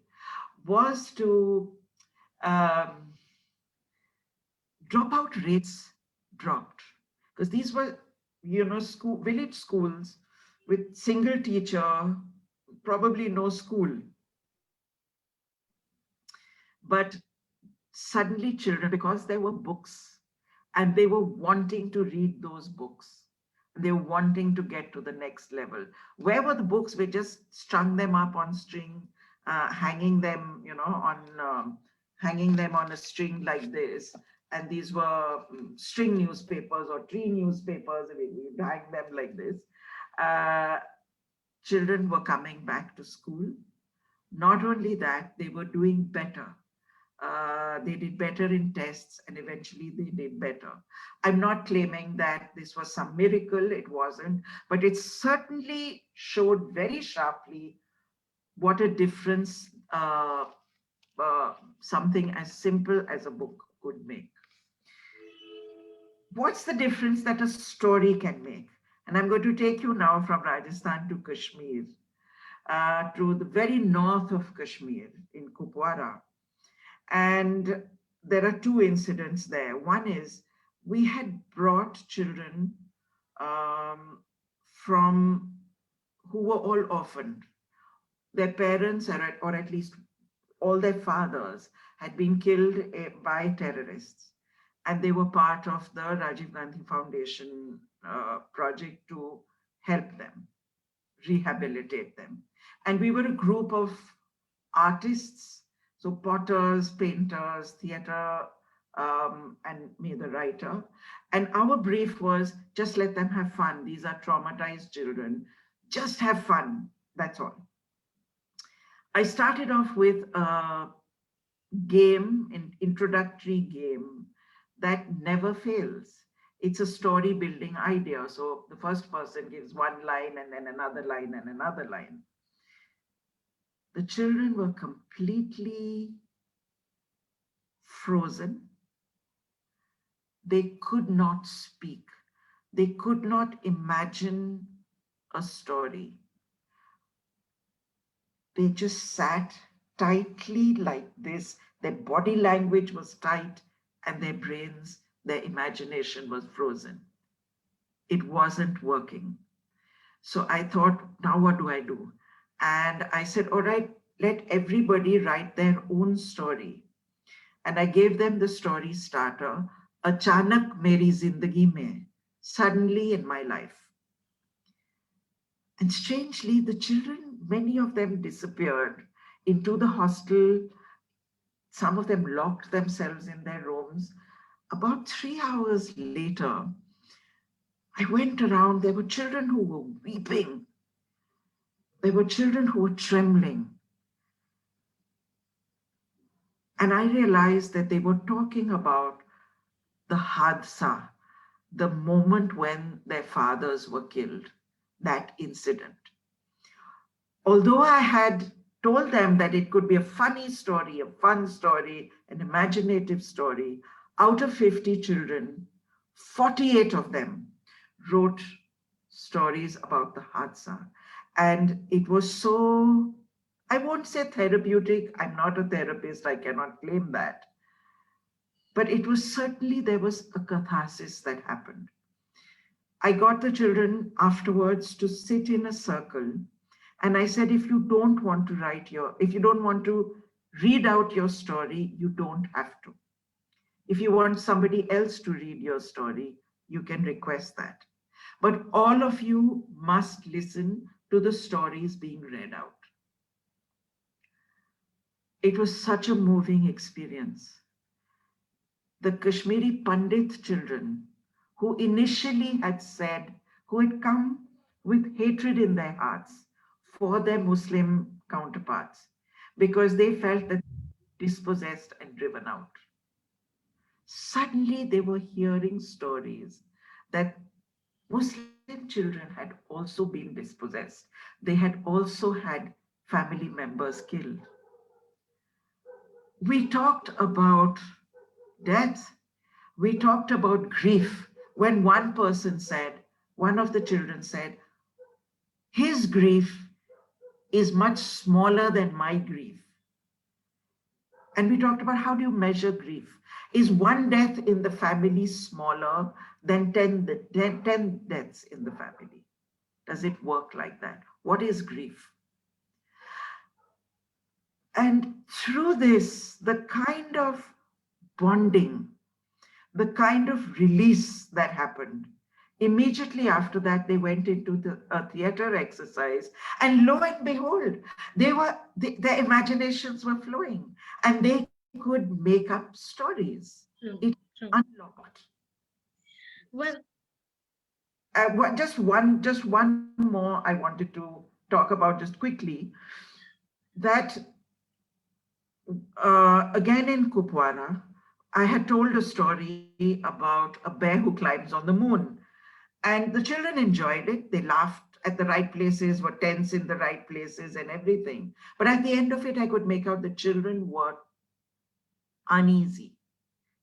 was to dropout rates dropped, because these were, village schools with single teacher, probably no school. But suddenly children, because there were books and they were wanting to read those books, they were wanting to get to the next level. Where were the books? We just strung them up on string, hanging them, hanging them on a string like this. And these were string newspapers or tree newspapers. We hang them like this. Children were coming back to school. Not only that, they were doing better. They did better in tests, and eventually they did better. I'm not claiming that this was some miracle, it wasn't, but it certainly showed very sharply what a difference something as simple as a book could make. What's the difference that a story can make? And I'm going to take you now from Rajasthan to Kashmir, to the very north of Kashmir in Kupwara. And there are two incidents there. One is we had brought children from who were all orphaned. Their parents, or at least all their fathers, had been killed by terrorists. And they were part of the Rajiv Gandhi Foundation project to help them, rehabilitate them. And we were a group of artists, so potters, painters, theater, and me, the writer. And our brief was just let them have fun. These are traumatized children. Just have fun. That's all. I started off with a game, an introductory game that never fails. It's a story building idea. So the first person gives one line and then another line and another line. The children were completely frozen. They could not speak. They could not imagine a story. They just sat tightly like this. Their body language was tight and their brains, their imagination was frozen. It wasn't working. So I thought, now what do I do? And I said, all right, let everybody write their own story. And I gave them the story starter, Achanak Meri Zindagi Mein, suddenly in my life. And strangely, the children, many of them disappeared into the hostel. Some of them locked themselves in their rooms. About 3 hours later, I went around. There were children who were weeping. There were children who were trembling. And I realized that they were talking about the hadsa, the moment when their fathers were killed, that incident. Although I had told them that it could be a funny story, a fun story, an imaginative story, out of 50 children, 48 of them wrote stories about the hadsa. And it was so, I won't say therapeutic. I'm not a therapist. I cannot claim that. But it was certainly, there was a catharsis that happened. I got the children afterwards to sit in a circle. And I said, if you don't want to if you don't want to read out your story, you don't have to. If you want somebody else to read your story, you can request that. But all of you must listen to the stories being read out. It was such a moving experience. The Kashmiri Pandit children, who initially had said, who had come with hatred in their hearts for their Muslim counterparts, because they felt that dispossessed and driven out. Suddenly they were hearing stories that Muslim children had also been dispossessed. They had also had family members killed. We talked about death. We talked about grief. When one person said, one of the children said, his grief is much smaller than my grief. And we talked about how do you measure grief? Is one death in the family smaller than 10 deaths in the family? Does it work like that? What is grief? And through this, the kind of bonding, the kind of release that happened, immediately after that, they went into a theater exercise, and lo and behold, their imaginations were flowing, and they could make up stories. It unlocked. Well, just one more I wanted to talk about just quickly. That again in Kupwara, I had told a story about a bear who climbs on the moon. And the children enjoyed it. They laughed at the right places, were tense in the right places and everything. But at the end of it, I could make out the children were uneasy.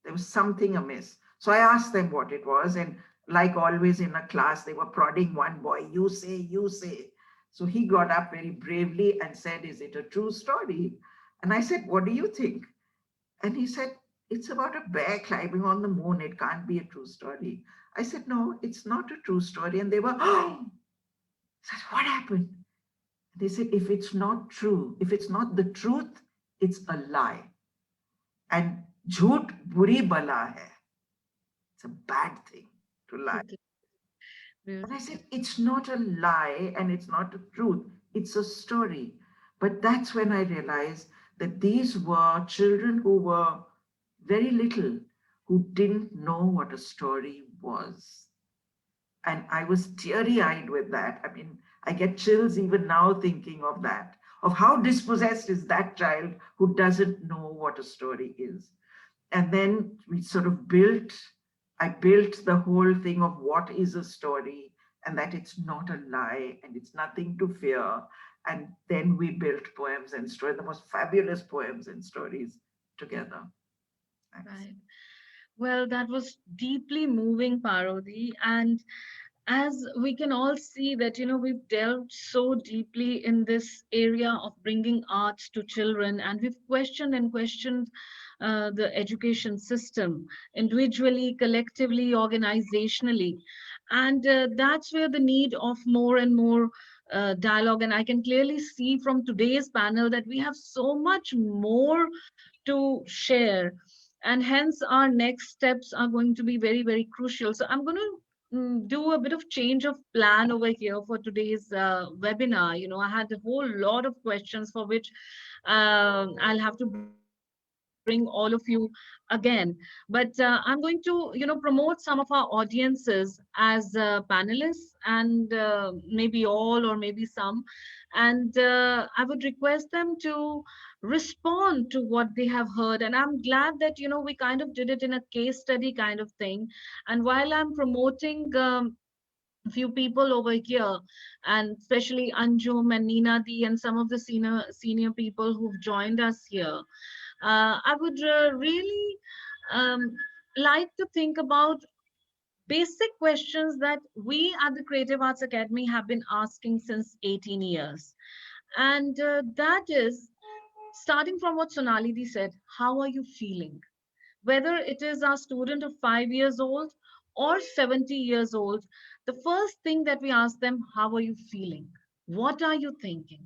There was something amiss. So I asked them what it was. And like always in a class, they were prodding one boy, you say, you say. So he got up very bravely and said, is it a true story? And I said, what do you think? And he said, it's about a bear climbing on the moon. It can't be a true story. I said, no, it's not a true story. And they were, oh, I said, what happened? They said, if it's not true, if it's not the truth, it's a lie. And jhoot buri bala hai. It's a bad thing to lie. okay. And I said, it's not a lie and it's not a truth. It's a story. But that's when I realized that these were children who were very little, who didn't know what a story was. And I was teary-eyed with that. I mean, I get chills even now thinking of that, of how dispossessed is that child who doesn't know what a story is. And then we sort of I built the whole thing of what is a story, and that it's not a lie and it's nothing to fear. And then we built poems and stories, the most fabulous poems and stories together. Thanks. Right. Well, that was deeply moving, Parodi. And as we can all see that, we've delved so deeply in this area of bringing arts to children, and we've questioned and questioned the education system individually, collectively, organizationally. And that's where the need of more and more dialogue. And I can clearly see from today's panel that we have so much more to share, and hence our next steps are going to be very, very crucial. So I'm going to do a bit of change of plan over here for today's webinar. I had a whole lot of questions for which I'll have to bring all of you again. But I'm going to, promote some of our audiences as panelists, and maybe all or maybe some. And I would request them to respond to what they have heard. And I'm glad that, we kind of did it in a case study kind of thing. And while I'm promoting few people over here, and especially Anjum and Nina D and some of the senior people who've joined us here, I would really like to think about basic questions that we at the Creative Arts Academy have been asking since 18 years. And that is starting from what Sonali Di said, how are you feeling? Whether it is our student of 5 years old or 70 years old, the first thing that we ask them, how are you feeling? What are you thinking?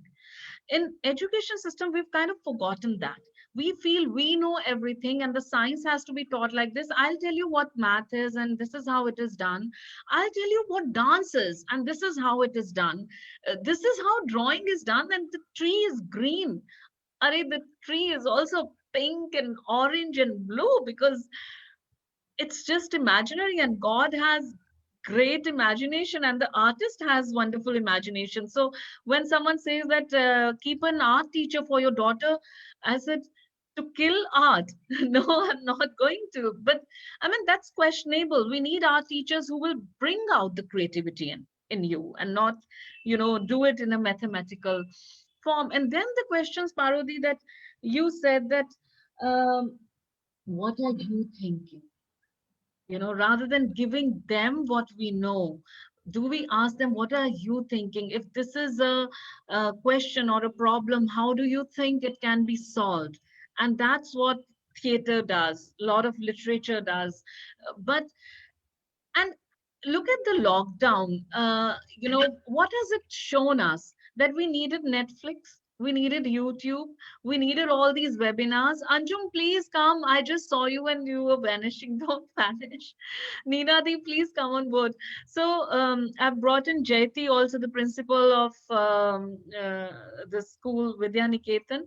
In education system, we've kind of forgotten that. We feel we know everything and the science has to be taught like this. I'll tell you what math is and this is how it is done. I'll tell you what dance is and this is how it is done. This is how drawing is done and the tree is green. The tree is also pink and orange and blue because it's just imaginary, and God has great imagination and the artist has wonderful imagination. So when someone says that keep an art teacher for your daughter, I said, to kill art? No, I'm not going to. But I mean, that's questionable. We need art teachers who will bring out the creativity in you and not, do it in a mathematical form. And then the questions, Parodi, that you said that what are you thinking? Rather than giving them what we know, do we ask them, what are you thinking? If this is a question or a problem, how do you think it can be solved? And that's what theater does, a lot of literature does. But and look at the lockdown. What has it shown us? That we needed Netflix, we needed YouTube, we needed all these webinars. Anjum, please come. I just saw you and you were vanishing. Don't vanish. Nina Di, please come on board. So I've brought in Jaiti, also the principal of the school Vidya Niketan,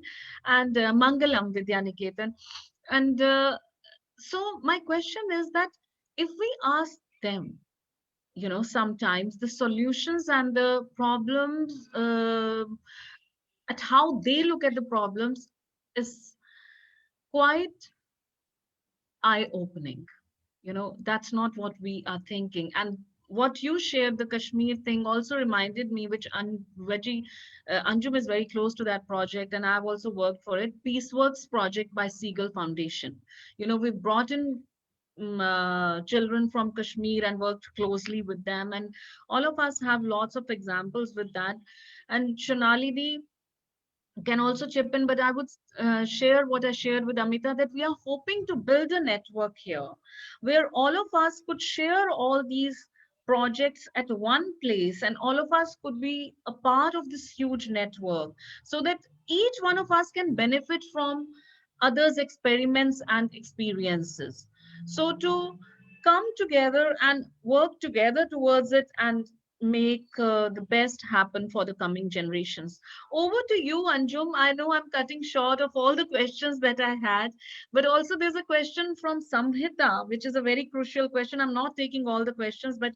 and Mangalam Vidya Niketan. And so my question is that if we ask them, sometimes the solutions and the problems, at how they look at the problems is quite eye-opening. That's not what we are thinking. And what you shared, the Kashmir thing, also reminded me, which Anjum is very close to that project, and I've also worked for it. Peaceworks project by Seagull Foundation. We've brought in children from Kashmir and worked closely with them. And all of us have lots of examples with that. And Shonali Di can also chip in, but I would share what I shared with Amita, that we are hoping to build a network here where all of us could share all these projects at one place and all of us could be a part of this huge network so that each one of us can benefit from others' experiments and experiences. So to come together and work together towards it and make the best happen for the coming generations. Over to you, Anjum. I know I'm cutting short of all the questions that I had, but also there's a question from Samhita, which is a very crucial question. I'm not taking all the questions, but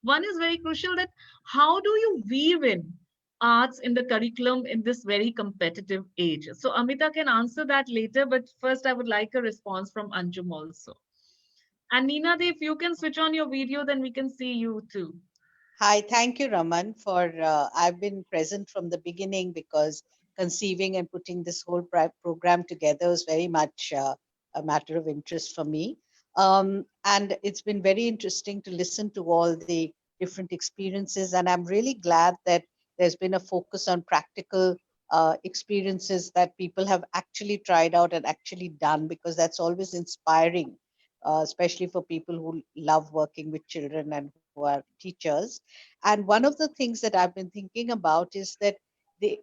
one is very crucial, that how do you weave in arts in the curriculum in this very competitive age? So Amita can answer that later, but first I would like a response from Anjum also. And Nina, if you can switch on your video, then we can see you too. Hi, thank you, Raman, for I've been present from the beginning because conceiving and putting this whole program together is very much a matter of interest for me. And it's been very interesting to listen to all the different experiences. And I'm really glad that there's been a focus on practical experiences that people have actually tried out and actually done, because that's always inspiring, especially for people who love working with children and who are teachers. And one of the things that I've been thinking about is that the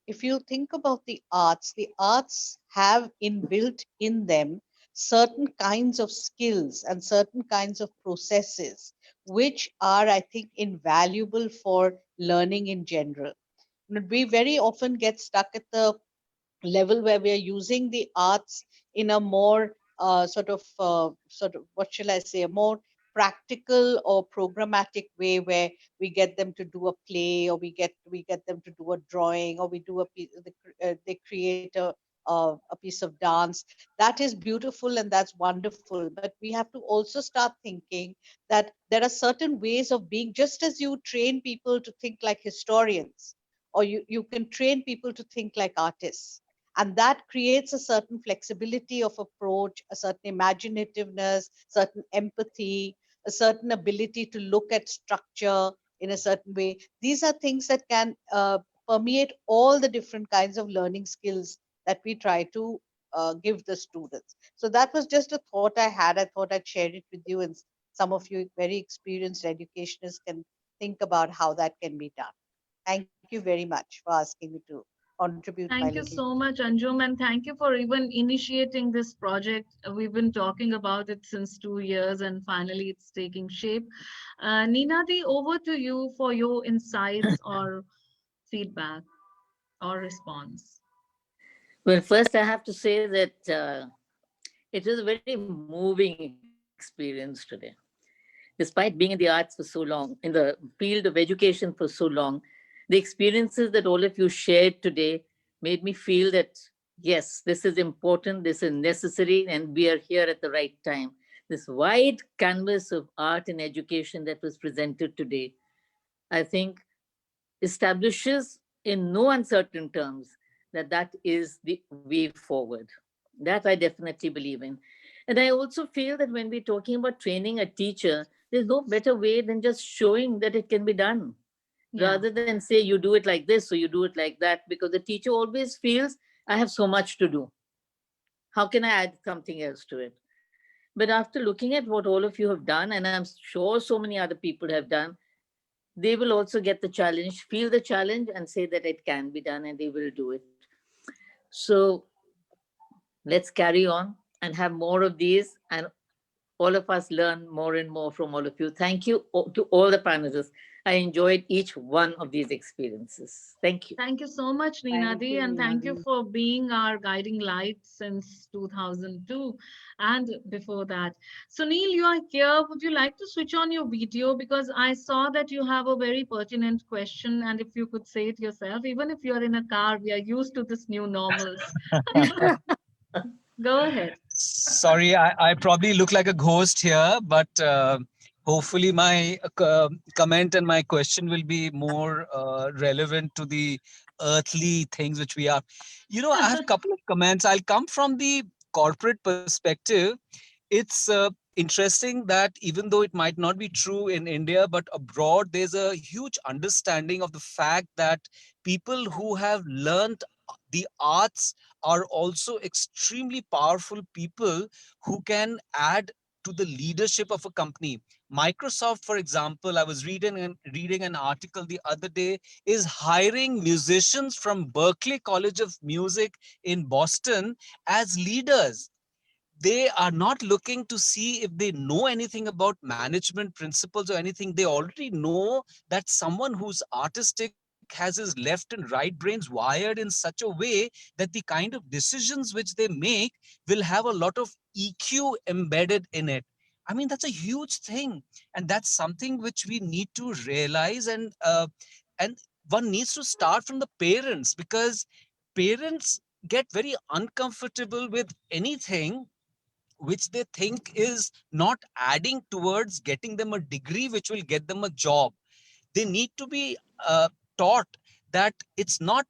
if you think about the arts have inbuilt in them certain kinds of skills and certain kinds of processes which are, I think, invaluable for learning in general. We very often get stuck at the level where we are using the arts in a more sort of what shall I say, a more practical or programmatic way, where we get them to do a play, or we get them to do a drawing, or we do a piece, they create a piece of dance. That is beautiful and that's wonderful, but we have to also start thinking that there are certain ways of being, just as you train people to think like historians, or you can train people to think like artists. And that creates a certain flexibility of approach, a certain imaginativeness, certain empathy, a certain ability to look at structure in a certain way. These are things that can permeate all the different kinds of learning skills that we try to give the students. So that was just a thought I had. I thought I'd share it with you, and some of you very experienced educationists can think about how that can be done. Thank you very much for asking me to contribute my Thank you little. so much, Anjum, and thank you for even initiating this project. We've been talking about it since 2 years, and finally it's taking shape. Neenadi, over to you for your insights or feedback or response. Well, first I have to say that it was a very moving experience today. Despite being in the arts for so long, in the field of education for so long, the experiences that all of you shared today made me feel that, yes, this is important, this is necessary, and we are here at the right time. This wide canvas of art and education that was presented today, I think, establishes in no uncertain terms that that is the way forward. That I definitely believe in. And I also feel that when we're talking about training a teacher, there's no better way than just showing that it can be done, Yeah. rather than say you do it like this or you do it like that, because the teacher always feels, I have so much to do. How can I add something else to it? But after looking at what all of you have done, and I'm sure so many other people have done, they will also get the challenge, feel the challenge, and say that it can be done, and they will do it. So let's carry on and have more of these, and all of us learn more and more from all of you. Thank you to all the panelists. I enjoyed each one of these experiences. Thank you. Thank you so much, Thank Neenadi, you, and thank you Neenadi. for being our guiding light since 2002 and before that. Sunil, you are here. Would you like to switch on your video? Because I saw that you have a very pertinent question, and if you could say it yourself, even if you're in a car, we are used to this new normals. Go ahead. Sorry, I probably look like a ghost here, but hopefully my comment and my question will be more relevant to the earthly things which we are. I have a couple of comments. I'll come from the corporate perspective. It's interesting that even though it might not be true in India, but abroad, there's a huge understanding of the fact that people who have learned the arts are also extremely powerful people who can add to the leadership of a company. Microsoft, for example, I was reading an article the other day, is hiring musicians from Berklee College of Music in Boston as leaders. They are not looking to see if they know anything about management principles or anything. They already know that someone who's artistic has his left and right brains wired in such a way that the kind of decisions which they make will have a lot of EQ embedded in it. I mean, that's a huge thing. And that's something which we need to realize. And one needs to start from the parents, because parents get very uncomfortable with anything which they think is not adding towards getting them a degree which will get them a job. They need to be taught that it's not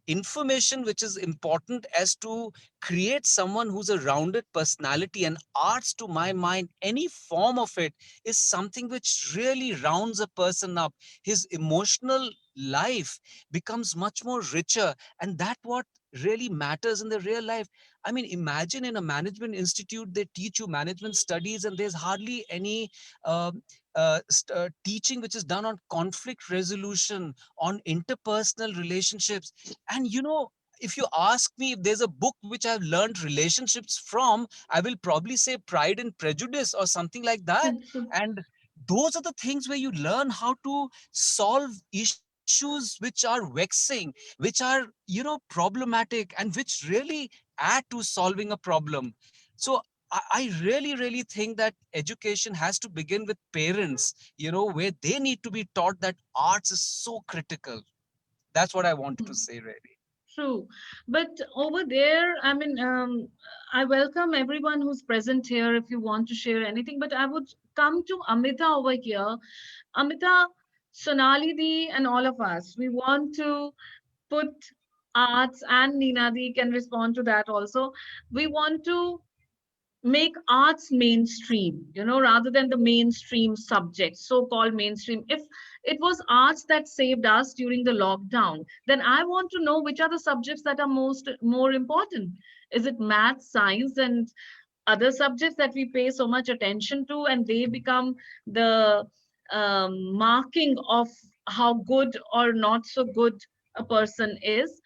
information which is important as to create someone who's a rounded personality. And arts, to my mind, any form of it, is something which really rounds a person up. His emotional life becomes much more richer, and that what really matters in the real life. I mean, imagine in a management institute they teach you management studies, and there's hardly any teaching which is done on conflict resolution, on interpersonal relationships. And if you ask me if there's a book which I've learned relationships from, I will probably say Pride and Prejudice or something like that. And those are the things where you learn how to solve issues which are vexing, which are, problematic, and which really add to solving a problem. So I really, really think that education has to begin with parents, where they need to be taught that arts is so critical. That's what I wanted to say, really. True. But over there, I mean, I welcome everyone who's present here if you want to share anything. But I would come to Amita over here. Amita, Sonali Di, and all of us, we want to put arts, and Neenadi can respond to that also. We want to make arts mainstream, rather than the mainstream subject, so-called mainstream. If it was arts that saved us during the lockdown, then I want to know which are the subjects that are more important. Is it math, science, and other subjects that we pay so much attention to, and they become the marking of how good or not so good a person is?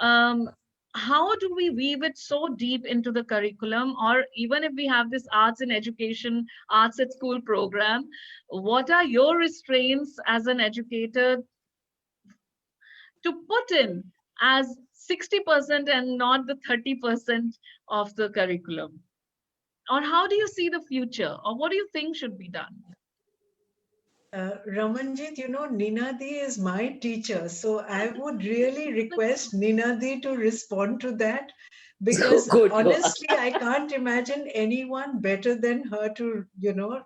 um, how do we weave it so deep into the curriculum? Or even if we have this arts in education, arts at school program, what are your restraints as an educator to put in as 60% and not the 30% of the curriculum? Or how do you see the future? Or what do you think should be done? Ramanjit, Ninadi is my teacher, so I would really request Ninadi to respond to that, because good. honestly, I can't imagine anyone better than her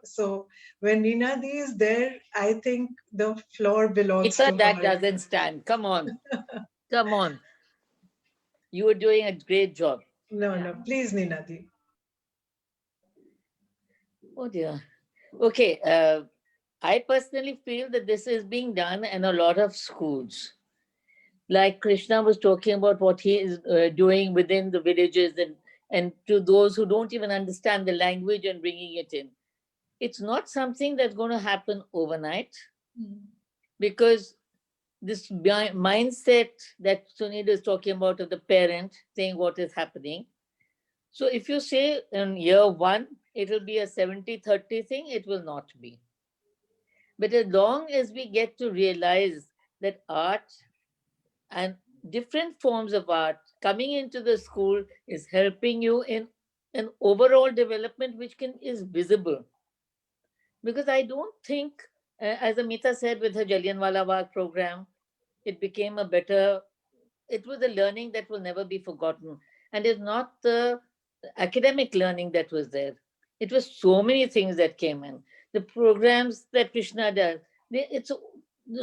so when Ninadi is there, I think the floor belongs to That her. doesn't stand. Come on. Come on. You are doing a great job. No, please, Ninadi. Oh dear. Okay. I personally feel that this is being done in a lot of schools. Like Krishna was talking about what he is doing within the villages, and to those who don't even understand the language and bringing it in. It's not something that's going to happen overnight, because this mindset that Sunil is talking about of the parent saying what is happening. So if you say in year one, it will be a 70-30 thing, it will not be. But as long as we get to realize that art and different forms of art coming into the school is helping you in an overall development which is visible. Because I don't think, as Amita said with her Jallianwala Bagh program, it became it was a learning that will never be forgotten. And it's not the academic learning that was there. It was so many things that came in. The programs that Krishna does,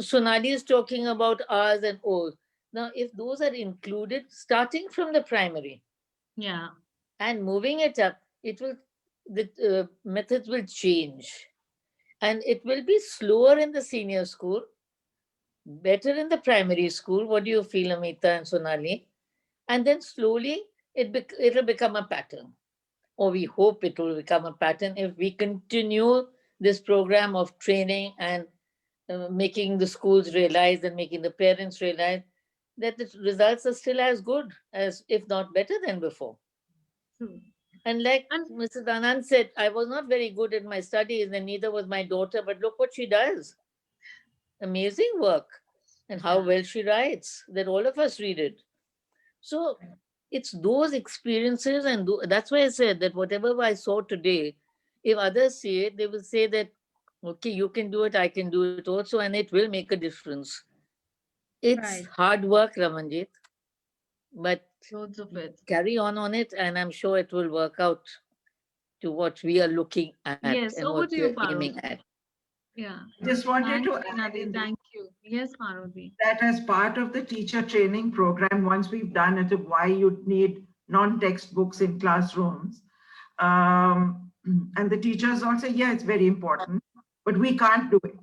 Sonali is talking about R's and O's. Now, if those are included, starting from the primary, Yeah, and moving it up, the methods will change. And it will be slower in the senior school, better in the primary school. What do you feel, Amita and Sonali? And then slowly it'll become a pattern. Or we hope it will become a pattern if we continue this program of training and making the schools realize and making the parents realize that the results are still as good as, if not better than before. true. And like And Mrs. Anand said, I was not very good at my studies, and neither was my daughter, but look what she does. Amazing work. And how well she writes, that all of us read it. So it's those experiences, and that's why I said that whatever I saw today, if others see it, they will say that, okay, you can do it, I can do it also, and it will make a difference. It's right, hard work, Ramanjit, but loads of it. carry on it, and I'm sure it will work out to what we are looking at Yes, and over what to we you, are aiming Parvati. at. Yeah. Just wanted Thanks, to add Neenadi. in Thank you. Yes, Parvati. that as part of the teacher training program, once we've done it, of why you need non-textbooks in classrooms. And the teachers all say, yeah, it's very important, but we can't do it.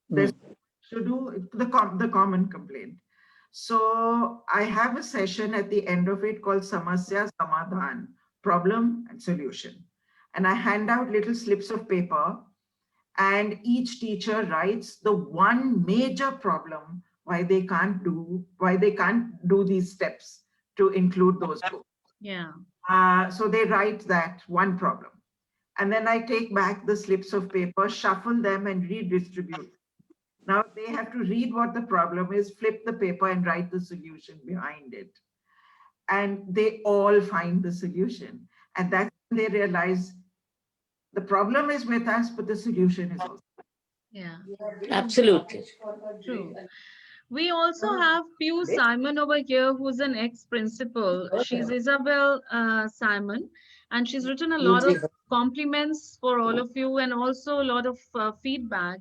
There's to do the common complaint. So I have a session at the end of it called Samasya Samadhan, problem and solution. And I hand out little slips of paper, and each teacher writes the one major problem why they can't do these steps to include those books. Yeah. So they write that one problem. And then I take back the slips of paper, shuffle them, and redistribute. Now they have to read what the problem is, flip the paper, and write the solution behind it. And they all find the solution. And that's when they realize the problem is with us, but the solution is also. Yeah. Absolutely. True. We also have Pew Simon over here, who's an ex-principal. She's Isabel Simon, and she's written a lot of compliments for all of you, and also a lot of feedback.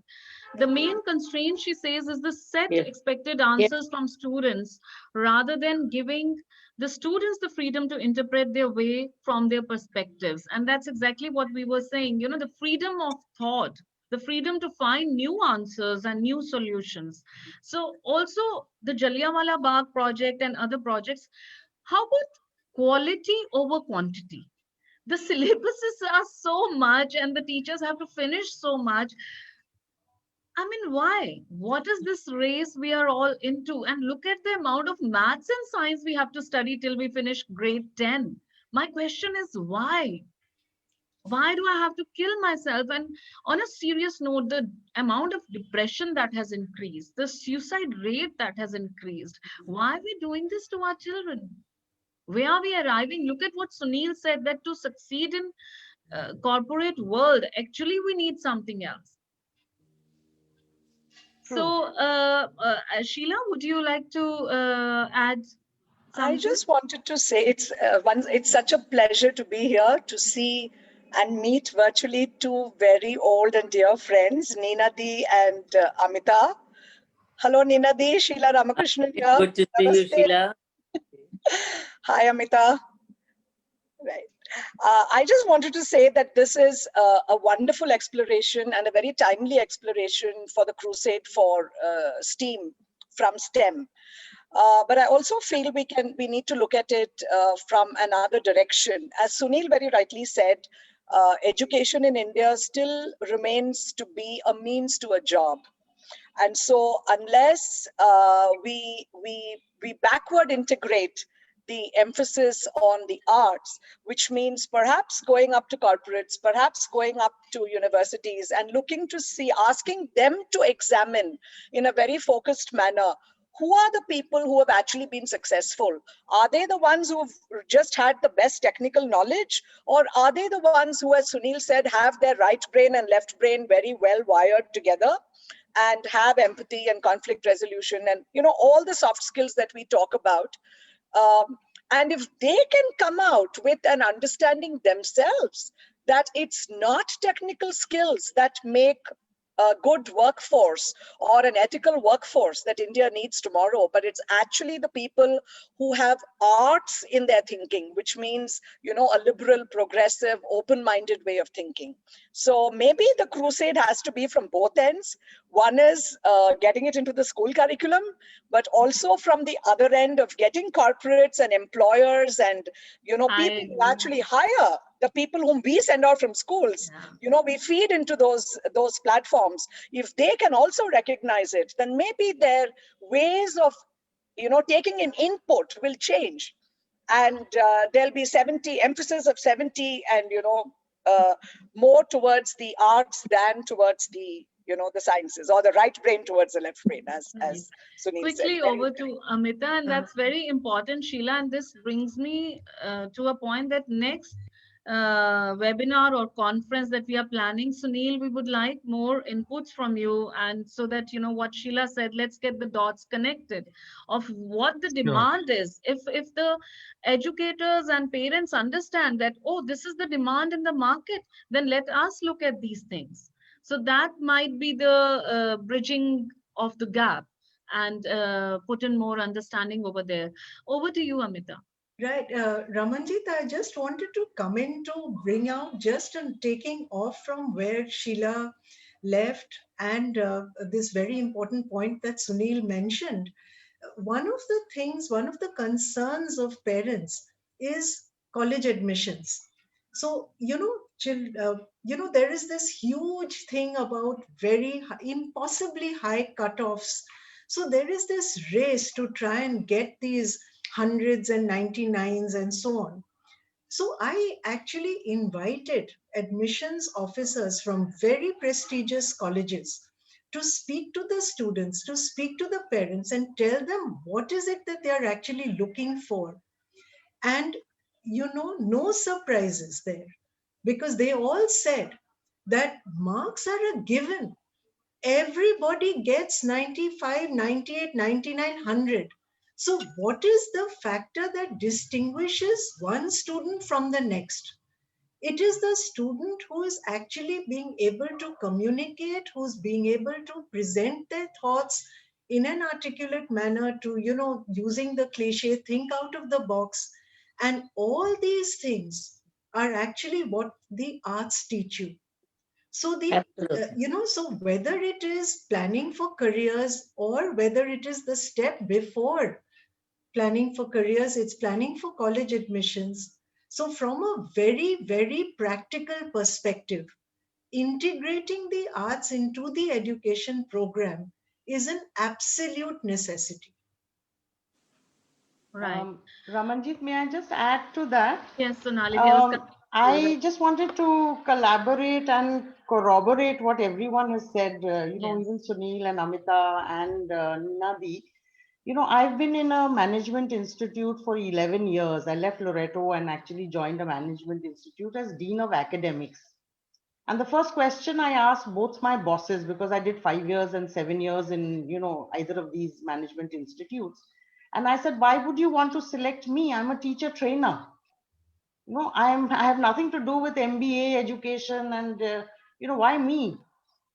The main constraint, she says, is the set Yes. expected answers from students rather than giving the students the freedom to interpret their way from their perspectives. And that's exactly what we were saying, you know, the freedom of thought, the freedom to find new answers and new solutions. So also the Jallianwala Bagh project and other projects, how about quality over quantity? The syllabuses are so much and the teachers have to finish so much. I mean, why? What is this race we are all into? And look at the amount of maths and science we have to study till we finish grade 10. My question is why? Why do I have to kill myself? And on a serious note, the amount of depression that has increased, the suicide rate that has increased. Why are we doing this to our children? Where are we arriving? Look at what Sunil said, that to succeed in corporate world, actually we need something else. So, Sheila, would you like to add I something? just wanted to say it's such a pleasure to be here to see and meet virtually two very old and dear friends, Neenadi and Amita. Hello, Neenadi. Sheila Ramakrishnan here. Good to see you, Namaste. Sheila. Hi, Amita. Right. I just wanted to say that this is a wonderful exploration and a very timely exploration for the crusade for STEAM from STEM. But I also feel we need to look at it from another direction. As Sunil very rightly said, education in India still remains to be a means to a job. And so unless we backward integrate the emphasis on the arts, which means perhaps going up to corporates, perhaps going up to universities and looking to see, asking them to examine in a very focused manner, who are the people who have actually been successful? Are they the ones who have just had the best technical knowledge? Or are they the ones who, as Sunil said, have their right brain and left brain very well wired together? And have empathy and conflict resolution and all the soft skills that we talk about, and if they can come out with an understanding themselves that it's not technical skills that make a good workforce or an ethical workforce that India needs tomorrow, but it's actually the people who have arts in their thinking, which means, a liberal, progressive, open-minded way of thinking. So maybe the crusade has to be from both ends. One is getting it into the school curriculum, but also from the other end of getting corporates and employers and, people who actually hire the people whom we send out from schools. We feed into those platforms. If they can also recognize it, then maybe their ways of, taking an input will change. And there'll be emphasis of 70 and, more towards the arts than towards the, the sciences, or the right brain towards the left brain, as Sunil Quickly said. over to Amita, and that's very important, Sheila. And this brings me to a point that next webinar or conference that we are planning, Sunil, we would like more inputs from you, and so that what Sheila said, let's get the dots connected of what the demand is. If the educators and parents understand that, oh, this is the demand in the market, then let us look at these things. So that might be the bridging of the gap and put in more understanding over there. Over to you, Amita. Right. Ramanjit, I just wanted to come in to bring out, just taking off from where Sheila left, and this very important point that Sunil mentioned. One of the concerns of parents is college admissions. So, there is this huge thing about very impossibly high cutoffs. So there is this race to try and get these hundreds and 99s and so on. So I actually invited admissions officers from very prestigious colleges to speak to the students, to speak to the parents and tell them what is it that they are actually looking for. And, no surprises there, because they all said that marks are a given. Everybody gets 95, 98, 99, 100. So what is the factor that distinguishes one student from the next? It is the student who is actually being able to communicate, who's being able to present their thoughts in an articulate manner, to, using the cliche, think out of the box. And all these things are actually what the arts teach you. So Absolutely. so whether it is planning for careers or whether it is the step before planning for careers, it's planning for college admissions. So from a very, very practical perspective, integrating the arts into the education program is an absolute necessity. Right. Ramanjit, may I just add to that? Yes, Sonali, there was coming to I just wanted to collaborate and corroborate what everyone has said, Yes. even Sunil and Amita and Ninadi. I've been in a management institute for 11 years. I left Loreto and actually joined a management institute as Dean of Academics. And the first question I asked both my bosses, because I did 5 years and 7 years in, either of these management institutes. And I said, why would you want to select me? I'm a teacher trainer. I have nothing to do with MBA education and, why me?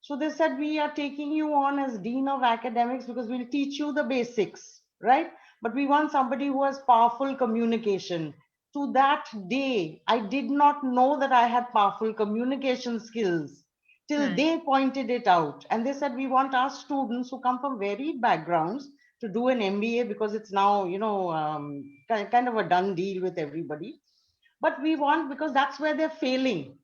So they said, we are taking you on as Dean of Academics because we'll teach you the basics, right? But we want somebody who has powerful communication. To that day, I did not know that I had powerful communication skills till Right. they pointed it out. And they said, we want our students who come from varied backgrounds to do an MBA because it's now, kind of a done deal with everybody. But we want, because that's where they're failing,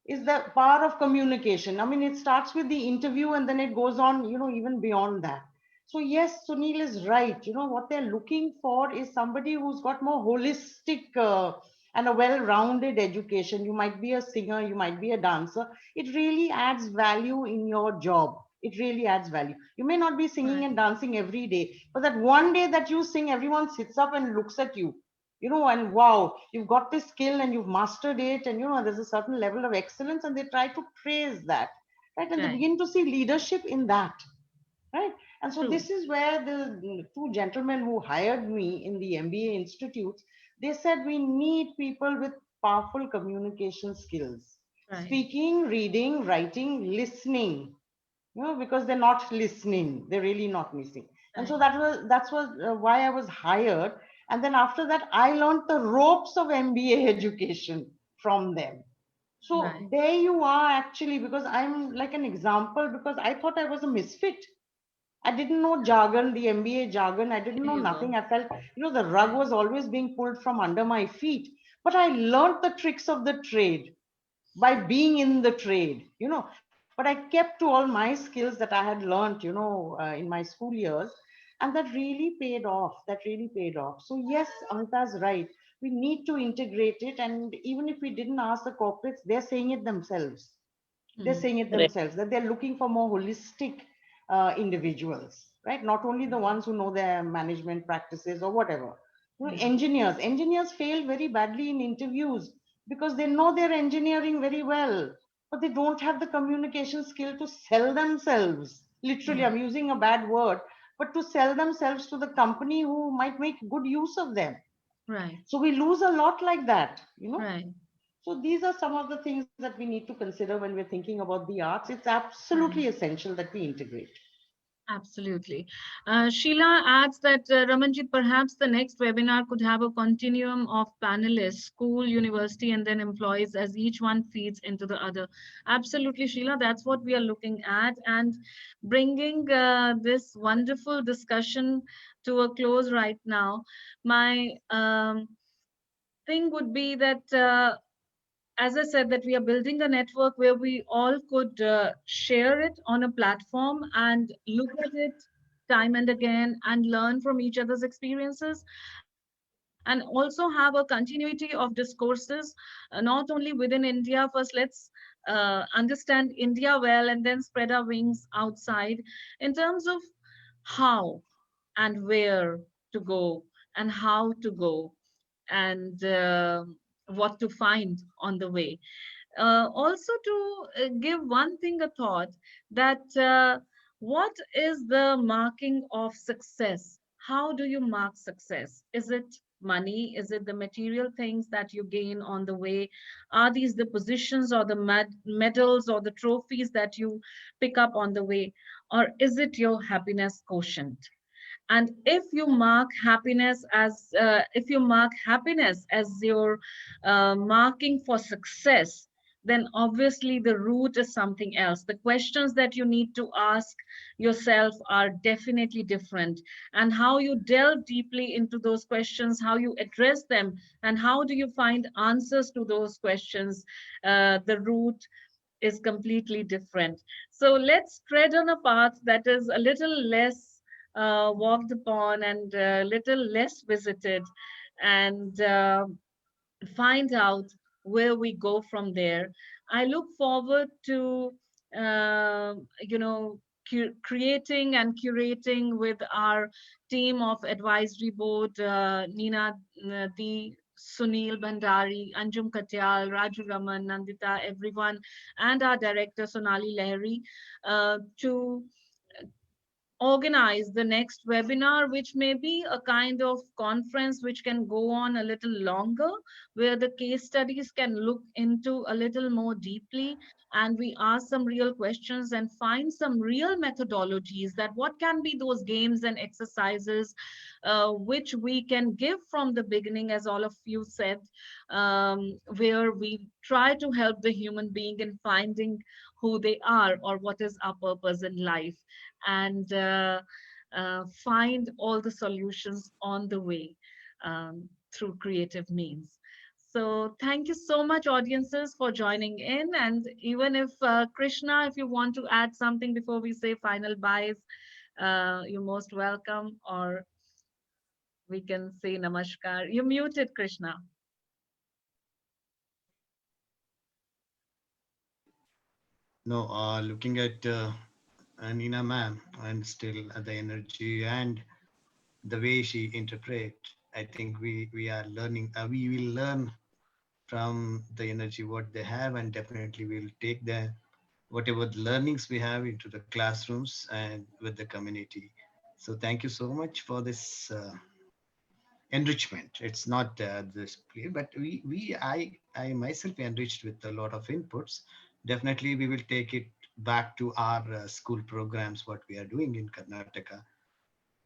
is the power of communication. I mean, it starts with the interview and then it goes on, even beyond that. So yes, Sunil is right. What they're looking for is somebody who's got more holistic and a well-rounded education. You might be a singer, you might be a dancer. It really adds value in your job. It really adds value. You may not be singing and dancing every day, but that one day that you sing, everyone sits up and looks at you, and wow, you've got this skill and you've mastered it, and there's a certain level of excellence, and they try to praise that, right? And they Right. begin to see leadership in that, right? And so True. this is where the two gentlemen who hired me in the MBA institutes, they said we need people with powerful communication skills, Right. speaking, reading, writing, listening, because they're not listening, they're really not listening. And so that's was why I was hired. And then after that, I learned the ropes of MBA education from them. So Right. there you are, actually, because I'm like an example, because I thought I was a misfit. I didn't know jargon, the MBA jargon. I didn't There know you nothing. go. I felt, the rug was always being pulled from under my feet. But I learned the tricks of the trade by being in the trade, but I kept to all my skills that I had learned, in my school years. And that really paid off. That really paid off. So yes, Amita's right. We need to integrate it. And even if we didn't ask the corporates, they're saying it themselves. They're saying it Right. themselves, that they're looking for more holistic individuals, right? Not only the ones who know their management practices or whatever. Engineers fail very badly in interviews because they know their engineering very well, but they don't have the communication skill to sell themselves. Literally, I'm using a bad word, but to sell themselves to the company who might make good use of them. Right. So we lose a lot like that. Right. So these are some of the things that we need to consider when we're thinking about the arts. It's absolutely essential that we integrate. Absolutely. Sheila adds that Ramanjit, perhaps the next webinar could have a continuum of panelists, school, university, and then employees, as each one feeds into the other. Absolutely, Sheila, that's what we are looking at, and bringing this wonderful discussion to a close right now. My thing would be that as I said, that we are building a network where we all could share it on a platform and look at it time and again and learn from each other's experiences, and also have a continuity of discourses, not only within India. First, let's understand India well and then spread our wings outside in terms of how and where to go and how to go and what to find on the way. Also, to give one thing a thought, that what is the marking of success? How do you mark success? Is it money? Is it the material things that you gain on the way? Are these the positions or the medals or the trophies that you pick up on the way? Or is it your happiness quotient? And if you mark happiness as your marking for success, then obviously the root is something else. The questions that you need to ask yourself are definitely different, and how you delve deeply into those questions, how you address them, and how do you find answers to those questions, the root is completely different. So let's tread on a path that is a little less walked upon and a little less visited, and find out where we go from there. I look forward to, creating and curating with our team of advisory board, Nina D. Sunil Bhandari, Anjum Katyal, Raju Raman, Nandita, everyone, and our director Sonali Lahiri, to organize the next webinar, which may be a kind of conference which can go on a little longer, where the case studies can look into a little more deeply, and we ask some real questions and find some real methodologies, that what can be those games and exercises which we can give from the beginning, as all of you said, where we try to help the human being in finding who they are or what is our purpose in life, and find all the solutions on the way, through creative means. So thank you so much, audiences, for joining in. And even if Krishna, if you want to add something before we say final byes, you're most welcome, or we can say namaskar. You're muted, Krishna. No, looking at Nina ma'am and still the energy and the way she interpret, I think we are learning. We will learn from the energy what they have, and definitely we'll take the whatever learnings we have into the classrooms and with the community. So thank you so much for this enrichment. It's not this play, but I myself enriched with a lot of inputs. Definitely we will take it back to our school programs what we are doing in Karnataka,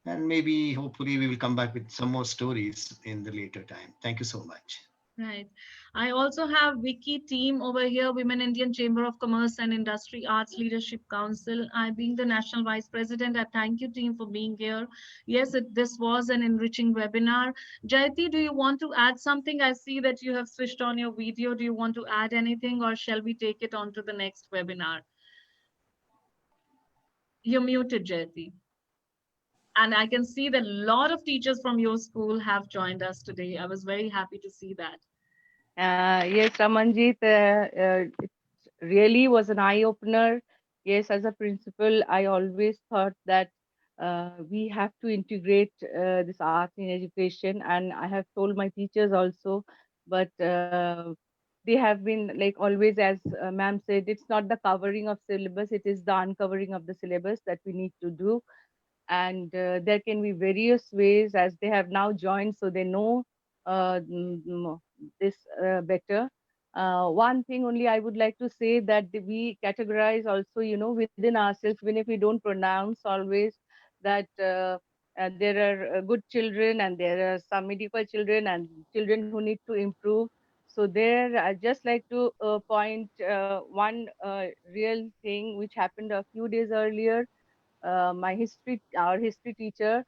and maybe hopefully we will come back with some more stories in the later time. Thank you so much. Right. I also have Wiki team over here, Women Indian Chamber of Commerce and Industry Arts Leadership Council. I being the National Vice President, I thank you team for being here. Yes, this was an enriching webinar. Jayati, do you want to add something? I see that you have switched on your video. Do you want to add anything, or shall we take it on to the next webinar? You're muted, Jayati. And I can see that a lot of teachers from your school have joined us today. I was very happy to see that. Yes, Ramanjit, it really was an eye opener. Yes, as a principal, I always thought that we have to integrate this art in education, and I have told my teachers also, but they have been like always, as ma'am said, it's not the covering of syllabus, it is the uncovering of the syllabus that we need to do. And there can be various ways, as they have now joined, so they know this better. One thing only I would like to say, that we categorize also, within ourselves, even if we don't pronounce always, that there are good children and there are some mediocre children and children who need to improve. So there, I just like to point one real thing which happened a few days earlier. Our history teacher,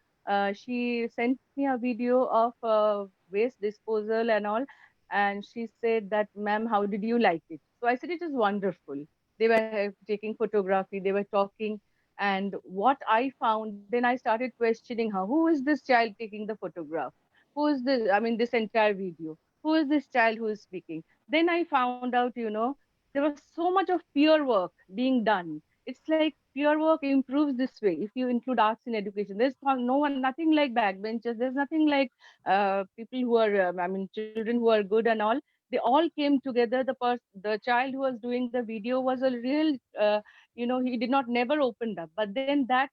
she sent me a video of waste disposal and all, and she said that, ma'am, how did you like it? So I said, it is wonderful. They were taking photography, they were talking, and what I found, then I started questioning her, who is this child taking the photograph? Who is this? I mean, this entire video. Who is this child who is speaking? Then I found out, there was so much of peer work being done. It's like peer work improves this way. If you include arts in education, there's no one, nothing like backbenchers. There's nothing like people who are, children who are good and all. They all came together. The child who was doing the video was a real, he did not never opened up. But then that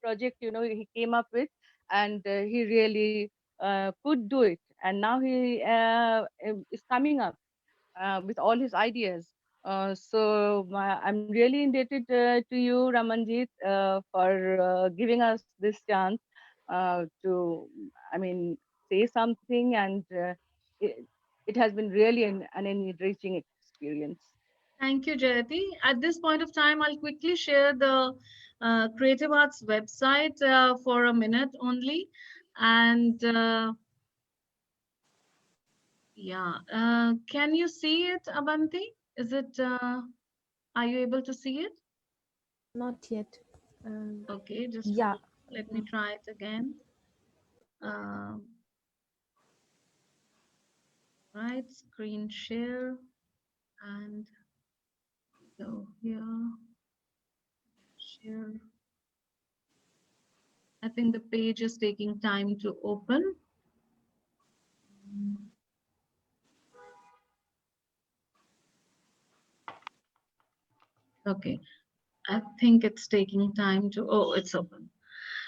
project, he came up with, and he really could do it, and now he is coming up with all his ideas. I'm really indebted to you, Ramanjit, for giving us this chance to, I mean, say something, and it has been really an enriching experience. Thank you, Jayati. At this point of time, I'll quickly share the Creative Arts website for a minute only. And yeah, can you see it, Abanti? Is it, are you able to see it? Not yet. Okay, just Yeah. let me try it again. Right, screen share and go here, share. I think the page is taking time to open. Okay, I think it's taking time to, oh, it's open.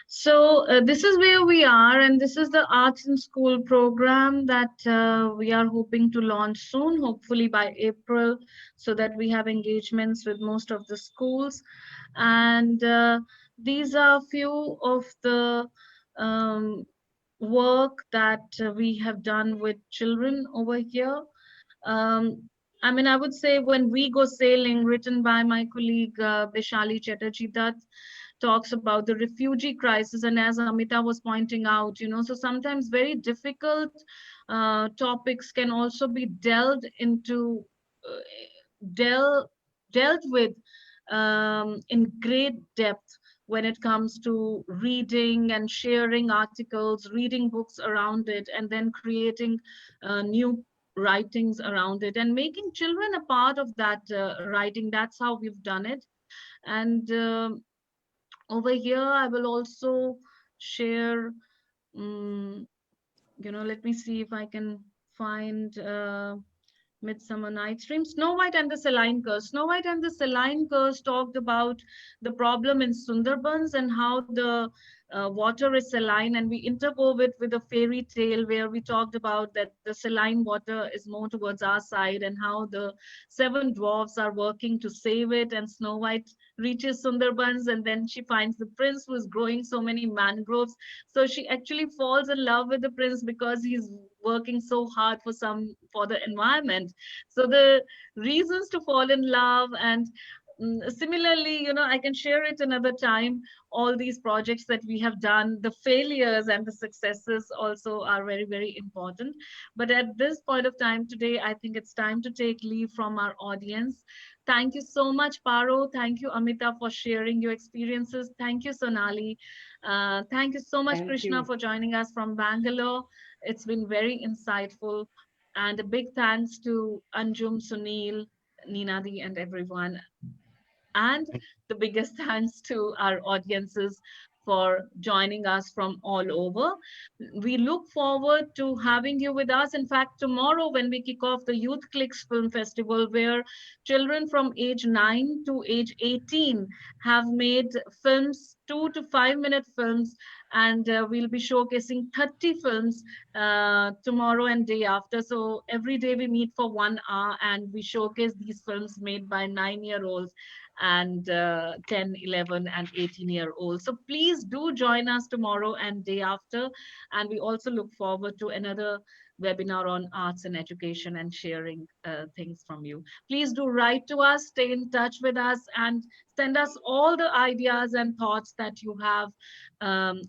So this is where we are, and this is the Arts in School program that we are hoping to launch soon, hopefully by April, so that we have engagements with most of the schools. And these are few of the work that we have done with children over here. I mean, I would say When We Go Sailing, written by my colleague Bishali Chatterjee Dutt, talks about the refugee crisis. And as Amita was pointing out, so sometimes very difficult topics can also be delved into, dealt with in great depth when it comes to reading and sharing articles, reading books around it, and then creating new writings around it and making children a part of that writing. That's how we've done it. And over here, I will also share, let me see if I can find Midsummer Night's Dream. Snow White and the Saline Curse. Snow White and the Saline Curse talked about the problem in Sundarbans and how the water is saline, and we interwove it with a fairy tale where we talked about that the saline water is more towards our side and how the 7 dwarfs are working to save it. And Snow White reaches Sundarbans, and then she finds the prince who is growing so many mangroves. So she actually falls in love with the prince because he's working so hard for the environment. So the reasons to fall in love, and similarly, I can share it another time. All these projects that we have done, the failures and the successes also are very, very important. But at this point of time today, I think it's time to take leave from our audience. Thank you so much, Paro. Thank you, Amita, for sharing your experiences. Thank you, Sonali. Thank you so much, Thank Krishna, you. for joining us from Bangalore. It's been very insightful. And a big thanks to Anjum, Sunil, Ninadi, and everyone. And the biggest thanks to our audiences for joining us from all over. We look forward to having you with us. In fact, tomorrow when we kick off the Youth Clicks Film Festival, where children from age 9 to age 18 have made films, 2 to 5 minute films, and we'll be showcasing 30 films tomorrow and day after. So every day we meet for 1 hour and we showcase these films made by 9-year-olds and 10, 11, and 18-year-olds. So please do join us tomorrow and day after. And we also look forward to another webinar on arts and education and sharing things from you. Please do write to us, stay in touch with us, and send us all the ideas and thoughts that you have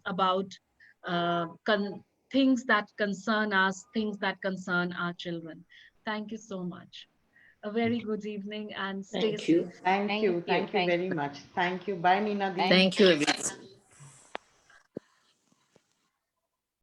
about things that concern us, things that concern our children. Thank you so much. A very good evening and stay Thank you. safe. Thank you. Thank you very much. Thank you. Bye, Nina. Thank you, everyone.